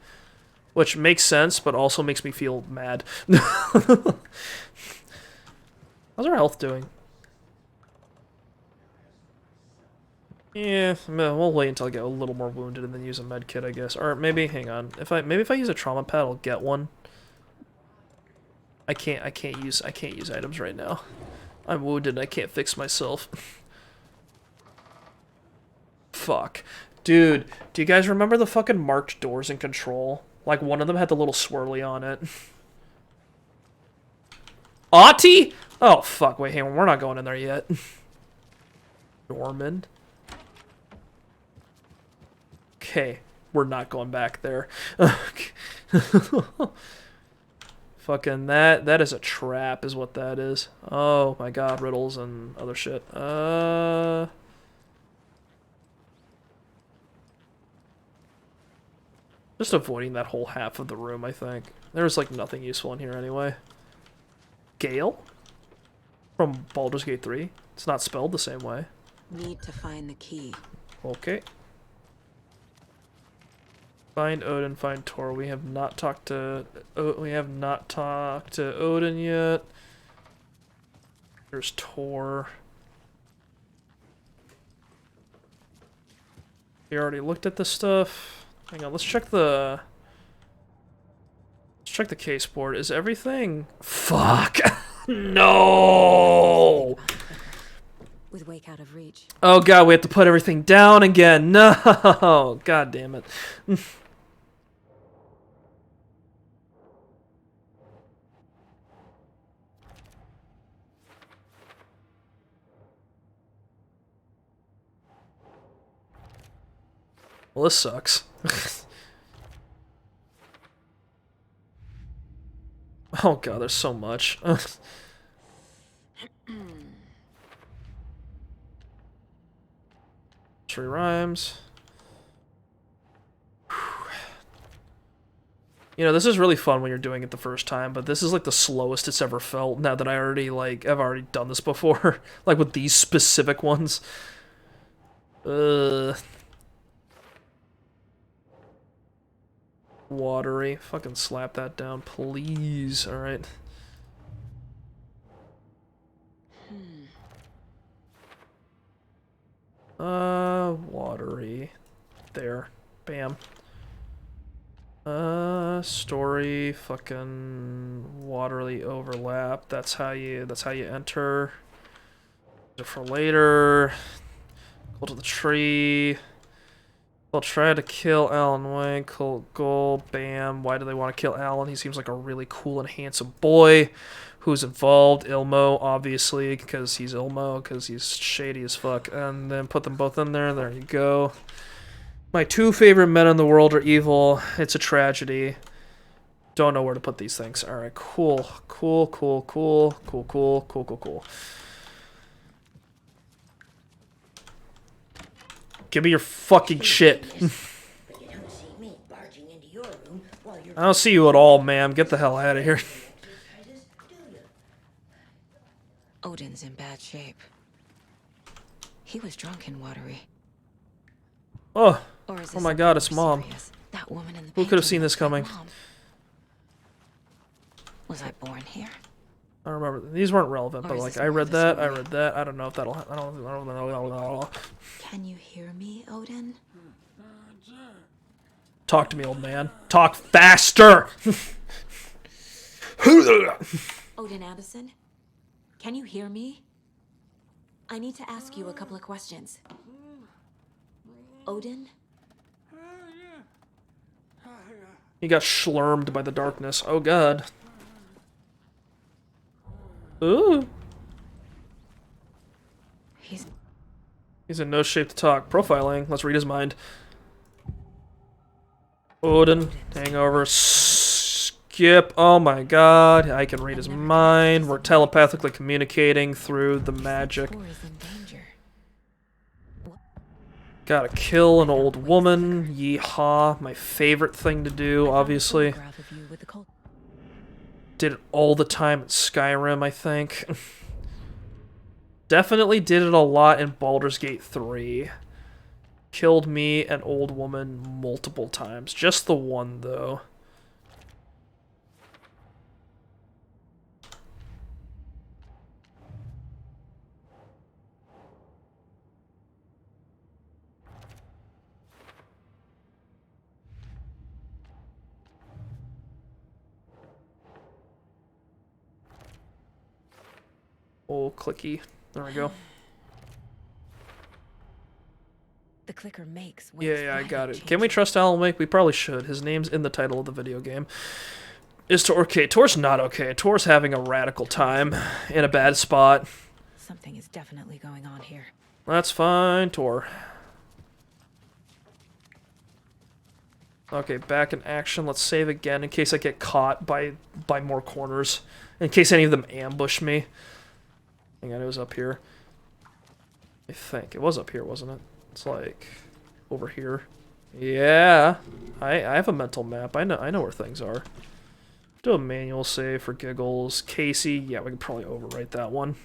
Which makes sense, but also makes me feel mad. How's our health doing? Yeah, we'll wait until I get a little more wounded and then use a med kit, I guess. Or maybe, hang on. Maybe if I use a trauma pad, I'll get one. I can't use items right now. I'm wounded and I can't fix myself. Fuck. Dude, do you guys remember the fucking marked doors in Control? Like, one of them had the little swirly on it. Auntie? Oh, fuck. Wait, hang on. We're not going in there yet. Norman? Okay. We're not going back there. Fucking that is a trap, is what that is. Oh, my God. Riddles and other shit. Just avoiding that whole half of the room, I think. There's, like, nothing useful in here anyway. Gale? From Baldur's Gate 3? It's not spelled the same way.
Need to find the key.
Okay. Find Odin, find Tor. We have not talked to... Odin yet. There's Tor. We already looked at this stuff. Hang on, let's check the case board. Is everything... Fuck! No!
With Wake out of reach.
Oh god, we have to put everything down again. No! God damn it. Well, this sucks. Oh god, there's so much. nursery rhymes. You know, this is really fun when you're doing it the first time, but this is like the slowest it's ever felt now that I already, like, I've already done this before. Like with these specific ones. Watery. Fucking slap that down, please. Alright. Watery. There. Bam. Story, fucking waterly overlap. That's how you enter. For later. Go to the tree. They'll try to kill Alan Wayne. Cool goal. Bam. Why do they want to kill Alan? He seems like a really cool and handsome boy. Who's involved? Ilmo, obviously, because he's Ilmo, because he's shady as fuck. And then put them both in there. There you go. My two favorite men in the world are evil. It's a tragedy. Don't know where to put these things. Alright, cool. Cool, cool, cool. Cool, cool, cool, cool, cool. Give me your fucking shit. I don't see you at all, ma'am. Get the hell out of here.
Odin's in bad shape. He was drunk and watery.
Oh. Oh my god, it's Mom.
That woman in the
Who could have seen this coming?
Was I born here?
I don't remember. These weren't relevant, but like I read that. I don't know if that'll. I don't know.
Can you hear me, Odin?
Talk to me, old man. Talk faster.
Odin Addison, can you hear me? I need to ask you a couple of questions. Odin?
He got schlurmed by the darkness. Oh god. Ooh. He's in no shape to talk. Profiling. Let's read his mind. Odin. Hangover. Skip. Oh my god. I can read his mind. We're telepathically communicating through the magic. Gotta kill an old woman. Yeehaw. My favorite thing to do, obviously. Did it all the time in Skyrim, I think. Definitely did it a lot in Baldur's Gate 3. Killed me, an old woman, multiple times. Just the one, though. Oh, clicky. There we go.
The clicker makes.
Yeah, I got it. Can we trust Alan Wake? We probably should. His name's in the title of the video game. Is Tor okay? Tor's not okay. Tor's having a radical time in a bad spot.
Something is definitely going on here.
That's fine, Tor. Okay, back in action. Let's save again in case I get caught by more corners. In case any of them ambush me. Hang on, it was up here. I think. It was up here, wasn't it? It's like over here. Yeah. I have a mental map. I know where things are. Do a manual save for giggles. Casey. Yeah, we can probably overwrite that one.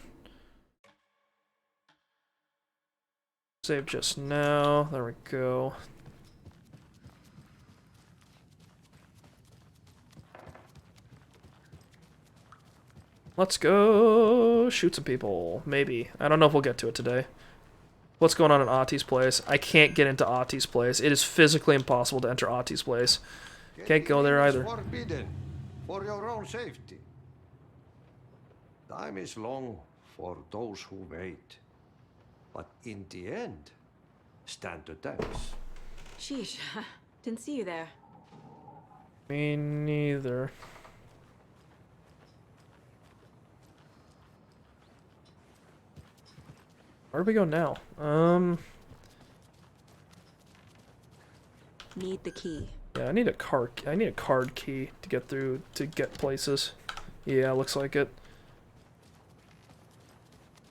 Save just now. There we go. Let's go shoot some people. Maybe. I don't know if we'll get to it today. What's going on in Ahti's place? I can't get into Ahti's place. It is physically impossible to enter Ahti's place. Can't go there either.
Forbidden for your own safety. Time is long for those who wait. But in the end, stand the test.
Sheesh. Didn't see you there.
Me neither. Where do we go now?
Need the key.
Yeah, I need a card key to get through to get places. Yeah, looks like it.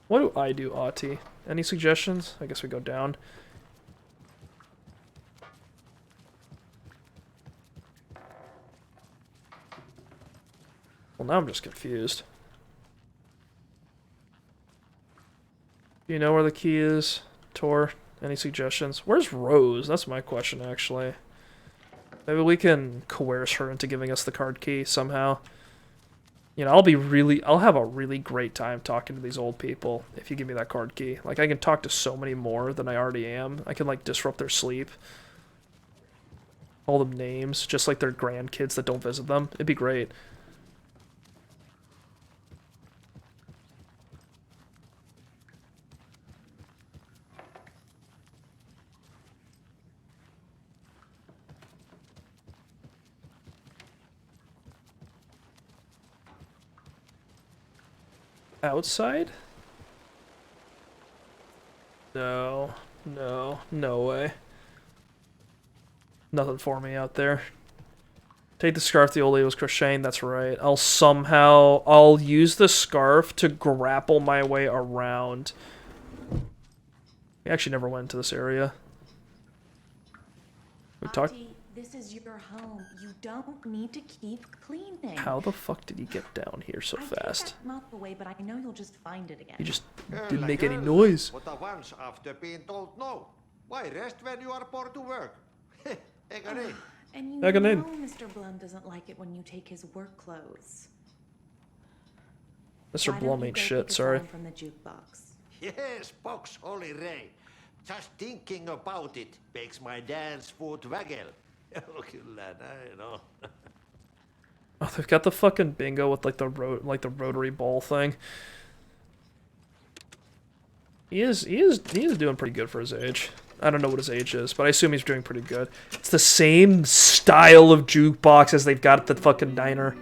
What do I do, Ahti? Any suggestions? I guess we go down. Well, now I'm just confused. Do you know where the key is, Tor? Any suggestions? Where's Rose? That's my question, actually. Maybe we can coerce her into giving us the card key somehow. You know, I'll have a really great time talking to these old people if you give me that card key. Like, I can talk to so many more than I already am. I can, like, disrupt their sleep. All them names, just like their grandkids that don't visit them. It'd be great. Outside? No. No. No way. Nothing for me out there. Take the scarf the old lady was crocheting, that's right. I'll use the scarf to grapple my way around. We actually never went into this area. We talked.
This is your home. You don't need to keep cleaning.
How the fuck did he get down here so fast?
That's not the way, but I know you'll just find it again.
He just didn't make any noise.
But once after being told no. Why rest when you are bored to work?
And you
Back in.
know Mr. Blum doesn't like it when you take his work clothes.
Mr. Blum ain't shit, sorry.
From the jukebox.
Yes, box Holy Ray. Just thinking about it makes my dance foot waggle. Oh, I know.
Oh, they've got the fucking bingo with like the rotary ball thing. He is doing pretty good for his age. I don't know what his age is, but I assume he's doing pretty good. It's the same style of jukebox as they've got at the fucking diner.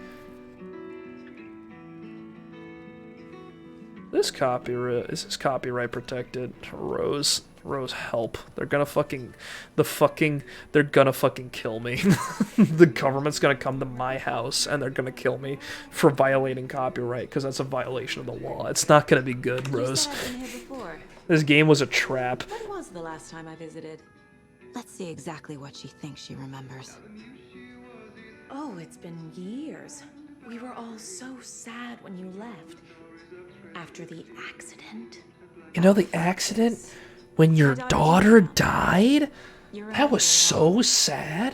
Is this copyright protected? Rose, help. They're gonna fucking kill me. The government's gonna come to my house and they're gonna kill me for violating copyright because that's a violation of the law. It's not gonna be good, Rose. This game was a trap.
When was the last time I visited? Let's see exactly what she thinks she remembers.
Oh, it's been years. We were all so sad when you left. After the accident.
You know the accident? When your daughter died? That was so sad.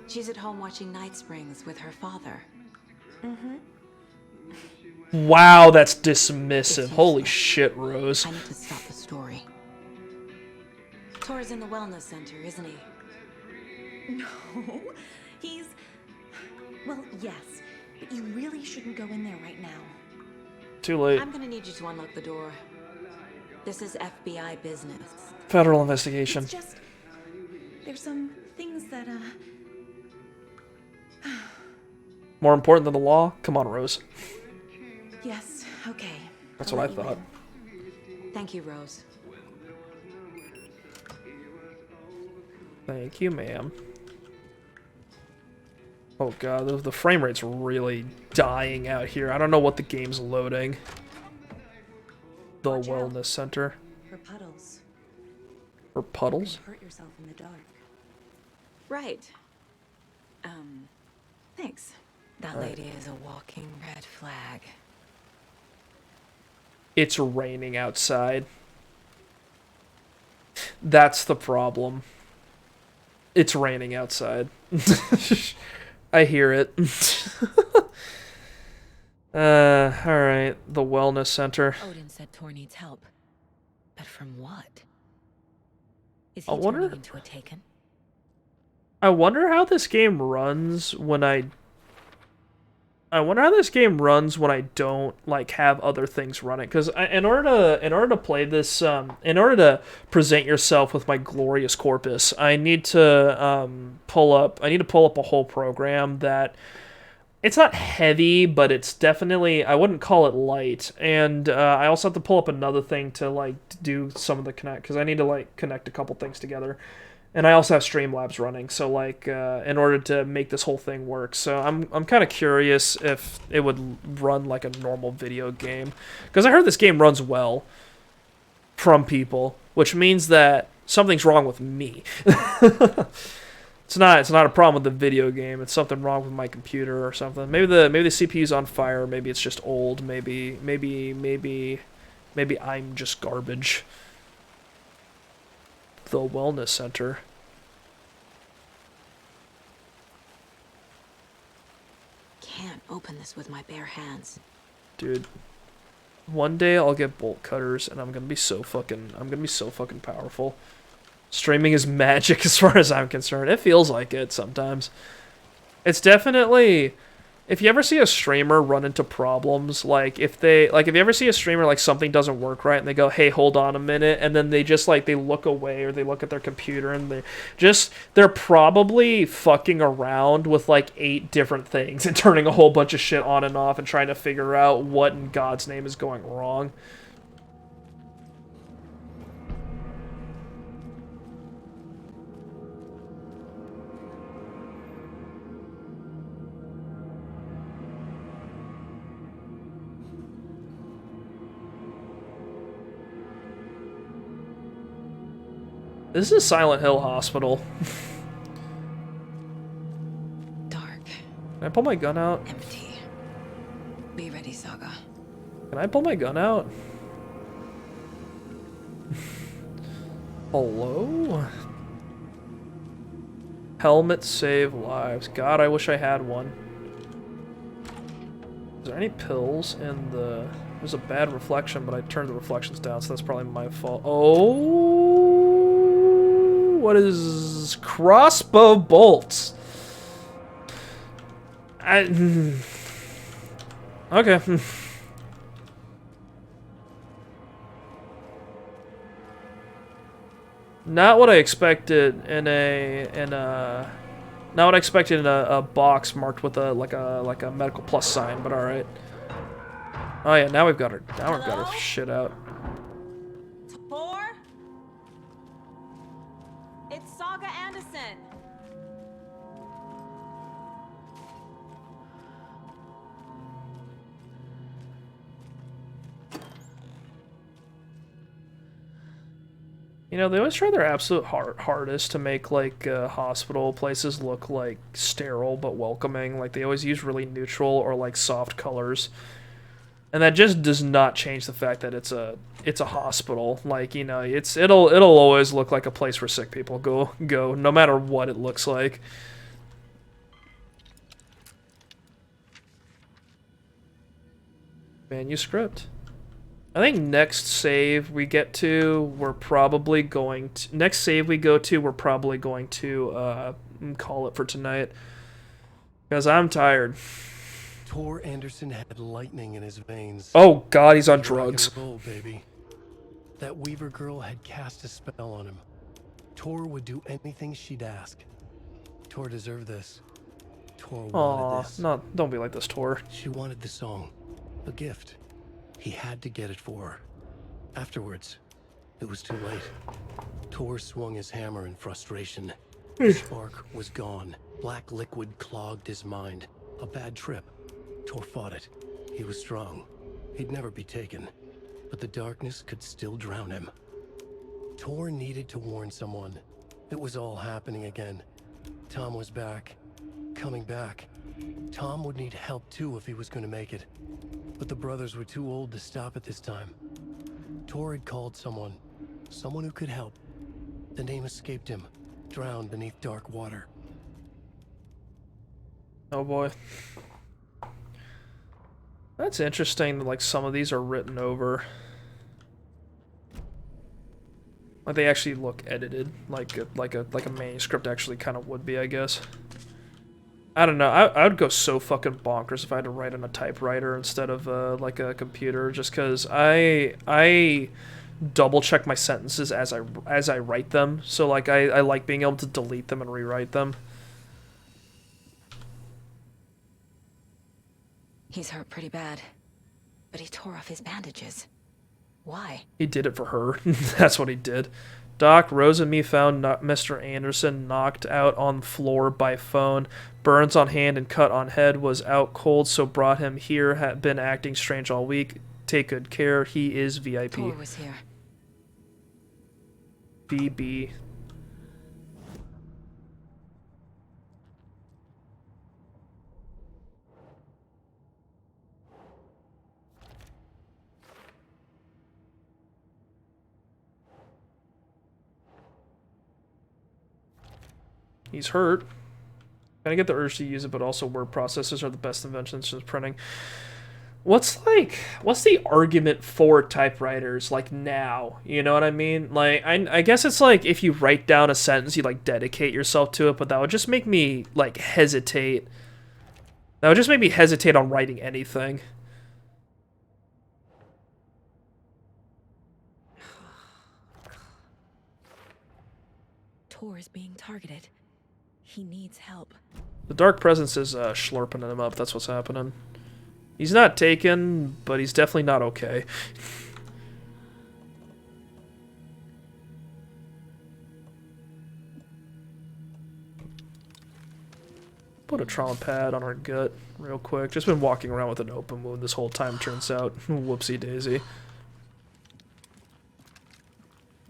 She's at home watching Night Springs with her father.
Wow, that's dismissive. Holy shit, Rose.
I need to stop the story. Tor's in the wellness center, isn't he?
No, he's... Well, yes, but you really shouldn't go in there right now.
Too late.
I'm gonna need you to unlock the door. This is FBI business.
Federal investigation.
It's just... There's some things that,
More important than the law? Come on, Rose.
Yes, okay.
That's what I thought.
Thank you, Rose.
Thank you, ma'am. Oh god, the frame rate's really dying out here. I don't know what the game's loading. The wellness center.
For puddles.
For puddles?
You hurt yourself in the dark.
Right. Thanks. That lady is a walking red flag.
It's raining outside. That's the problem. It's raining outside. I hear it. Alright. The wellness center.
Odin said Tor needs help. But from what? Is
I
he
wonder-
turning into a Taken?
I wonder how this game runs when I don't like have other things running. Because in order to play this, in order to present yourself with my glorious corpus, I need to pull up a whole program that it's not heavy, but it's definitely, I wouldn't call it light. And I also have to pull up another thing to like do some of the connect, because I need to like connect a couple things together. And I also have Streamlabs running, so like in order to make this whole thing work. So I'm kind of curious if it would run like a normal video game, because I heard this game runs well from people, which means that something's wrong with me. It's not a problem with the video game. It's something wrong with my computer or something. Maybe the CPU's on fire. Maybe it's just old. Maybe I'm just garbage. The wellness center.
Can't open this with my bare hands.
Dude, one day I'll get bolt cutters and I'm gonna be so fucking powerful. Streaming is magic as far as I'm concerned. It feels like it sometimes. It's definitely, if you ever see a streamer run into problems, like if you ever see a streamer like something doesn't work right and they go, "Hey, hold on a minute," and then they just like they look away or they look at their computer and they're probably fucking around with like 8 different things and turning a whole bunch of shit on and off and trying to figure out what in God's name is going wrong. This is Silent Hill Hospital.
Dark.
Can I pull my gun out?
Empty. Be ready, Saga.
Can I pull my gun out? Hello? Helmet save lives. God, I wish I had one. Is there any pills in the... There's a bad reflection, but I turned the reflections down, so that's probably my fault. Oh! What is... Crossbow bolts? Okay. Not what I expected in a not what I expected in a box marked with a like a medical plus sign, but all right. Oh yeah, now we've got her shit out.
Tor? It's Saga Anderson.
You know, they always try their absolute hardest to make, like, hospital places look, like, sterile but welcoming. Like, they always use really neutral or, like, soft colors. And that just does not change the fact that it's a hospital. Like, you know, it'll always look like a place where sick people go, no matter what it looks like. Manuscript. I think next save we get to, we're probably going to... Next save we go to, we're probably going to call it for tonight. Because I'm tired.
Tor Anderson had lightning in his veins.
Oh god, he's on drugs.
Rock and roll, baby. That Weaver girl had cast a spell on him. Tor would do anything she'd ask. Tor deserved this. Tor wanted this.
No, don't be like this, Tor.
She wanted the song. A gift. He had to get it for her. Afterwards, it was too late. Tor swung his hammer in frustration. The spark was gone. Black liquid clogged his mind. A bad trip. Tor fought it. He was strong. He'd never be taken. But the darkness could still drown him. Tor needed to warn someone. It was all happening again. Tom was back. Coming back. Tom would need help too if he was going to make it. But the brothers were too old to stop at this time. Tor had called someone. Someone who could help. The name escaped him. Drowned beneath dark water.
Oh boy. That's interesting that, like, some of these are written over. Like, they actually look edited. Like a manuscript actually kind of would be, I guess. I don't know. I would go so fucking bonkers if I had to write on a typewriter instead of like a computer, just because I double check my sentences as I write them. So like I like being able to delete them and rewrite them.
He's hurt pretty bad, but he tore off his bandages. Why?
He did it for her. That's what he did. Doc, Rose and me found Mr. Anderson knocked out on the floor by phone. Burns on hand and cut on head, was out cold, so brought him here. Had been acting strange all week. Take good care. He is VIP.
Tor was here.
BB. He's hurt. Kind of get the urge to use it, but also word processors are the best inventions since printing. What's the argument for typewriters, like, now? You know what I mean? Like, I guess it's like, if you write down a sentence, you, like, dedicate yourself to it, but that would just make me, like, hesitate. That would just make me hesitate on writing anything.
Tor is being targeted. He needs help.
The Dark Presence is slurping him up, that's what's happening. He's not taken, but he's definitely not okay. Put a trauma pad on our gut real quick. Just been walking around with an open wound this whole time, turns out. Whoopsie daisy.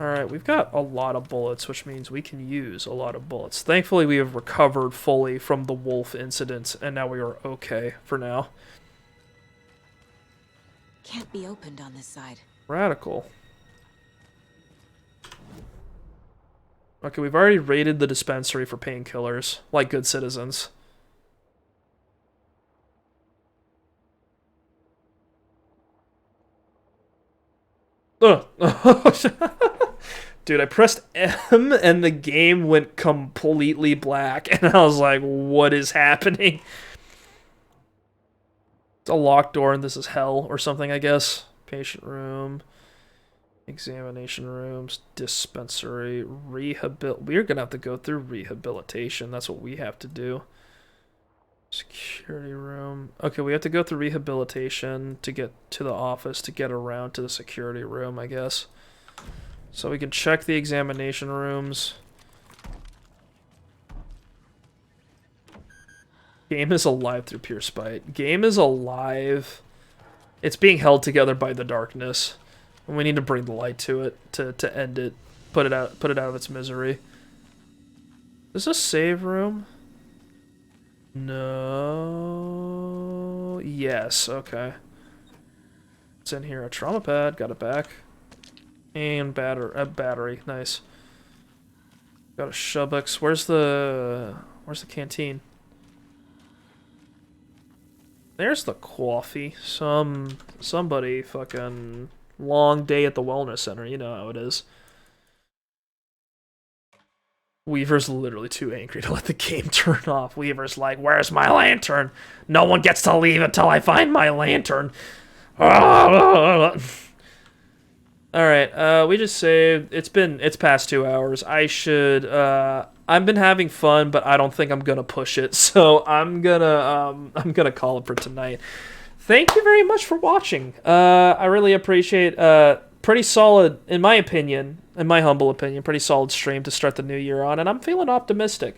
Alright, we've got a lot of bullets, which means we can use a lot of bullets. Thankfully, we have recovered fully from the wolf incident, and now we are okay for now.
Can't be opened on this side.
Radical. Okay, we've already raided the dispensary for painkillers, like good citizens. Ugh. Dude, I pressed M and the game went completely black, and I was like, what is happening? It's a locked door and this is hell or something, I guess. Patient room. Examination rooms. Dispensary. We're gonna have to go through rehabilitation. That's what we have to do. Security room. Okay, we have to go through rehabilitation to get to the office to get around to the security room, I guess. So we can check the examination rooms. Game is alive through pure spite. Game is alive. It's being held together by the darkness. And we need to bring the light to it to end it. Put it out of its misery. Is this a save room? No. Yes, okay. It's in here. A trauma pad, got it back. And a battery, nice. Got a Shubux. Where's the canteen? There's the coffee. Somebody fucking long day at the wellness center. You know how it is. Weaver's literally too angry to let the game turn off. Weaver's like, where's my lantern? No one gets to leave until I find my lantern. Alright, we just saved. It's past 2 hours. I've been having fun, but I don't think I'm gonna push it, so I'm gonna call it for tonight. Thank you very much for watching. I really appreciate pretty solid, in my opinion, in my humble opinion, pretty solid stream to start the new year on, and I'm feeling optimistic.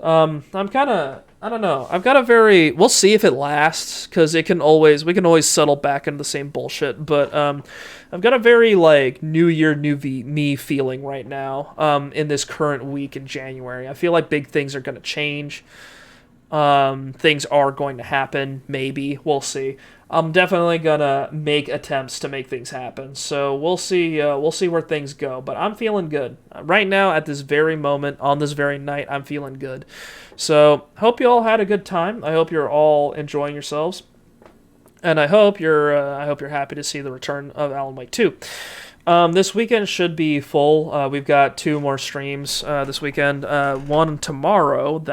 I'm kind of, I don't know. I've got a very, we'll see if it lasts, because we can always settle back into the same bullshit, but I've got a very, like, new year, new me feeling right now in this current week in January. I feel like big things are going to change. Things are going to happen, maybe. We'll see. I'm definitely gonna make attempts to make things happen. So we'll see where things go. But I'm feeling good. Right now, at this very moment, on this very night, I'm feeling good. So hope you all had a good time. I hope you're all enjoying yourselves. And I hope you're happy to see the return of Alan Wake 2. This weekend should be full. We've got 2 more streams this weekend. One tomorrow.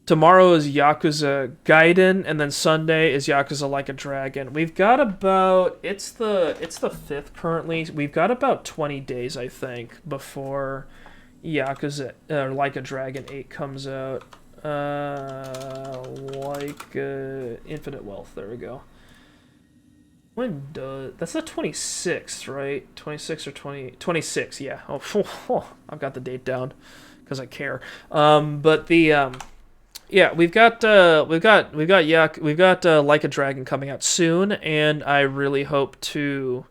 Tomorrow is Yakuza Gaiden, and then Sunday is Yakuza Like a Dragon. We've got about, it's the 5th currently. We've got about 20 days, I think, before Yakuza Like a Dragon 8 comes out. Infinite Wealth. There we go. That's the 26th, right? 26 or 20? 26, yeah. Oh, I've got the date down because I care. Yeah, we've got Like a Dragon coming out soon, and I really hope to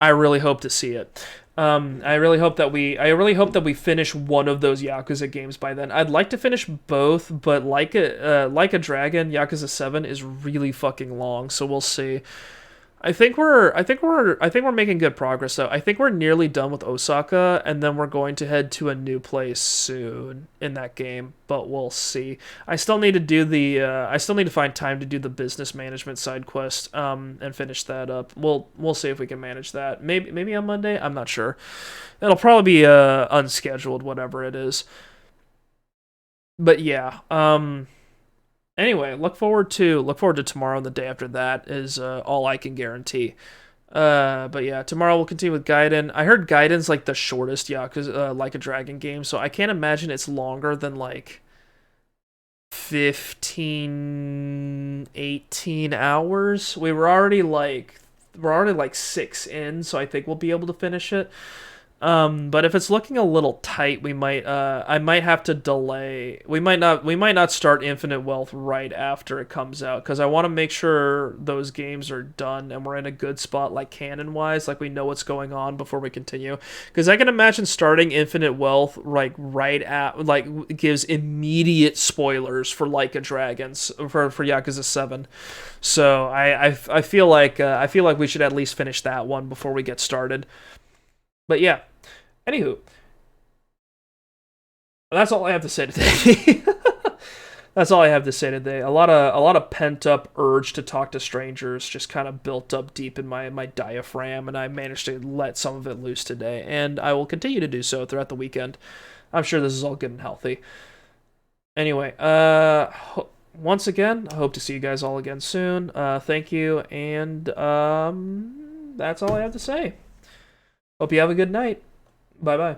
see it. I really hope that we finish one of those Yakuza games by then. I'd like to finish both, but Like a Dragon, Yakuza 7 is really fucking long, so we'll see. I think we're making good progress though. I think we're nearly done with Osaka, and then we're going to head to a new place soon in that game. But we'll see. I still need to do the. I still need to find time to do the business management side quest. And finish that up. We'll see if we can manage that. Maybe on Monday. I'm not sure. It'll probably be unscheduled, whatever it is. But yeah. Anyway, look forward to tomorrow and the day after that is all I can guarantee. But yeah, tomorrow we'll continue with Gaiden. I heard Gaiden's like the shortest Yakuza Like a Dragon game, so I can't imagine it's longer than like 15, 18 hours. We're already like 6 in, so I think we'll be able to finish it. But if it's looking a little tight, we might I might have to delay. We might not start Infinite Wealth right after it comes out, because I want to make sure those games are done and we're in a good spot, like canon wise, like we know what's going on before we continue. Because I can imagine starting Infinite Wealth like gives immediate spoilers for Like a Dragon's for Yakuza 7. So I feel like we should at least finish that one before we get started. But yeah. Anywho, that's all I have to say today. That's all I have to say today. A lot of pent up urge to talk to strangers just kind of built up deep in my diaphragm, and I managed to let some of it loose today, and I will continue to do so throughout the weekend. I'm sure this is all good and healthy. Anyway, once again, I hope to see you guys all again soon. Thank you, and that's all I have to say. Hope you have a good night. Bye-bye.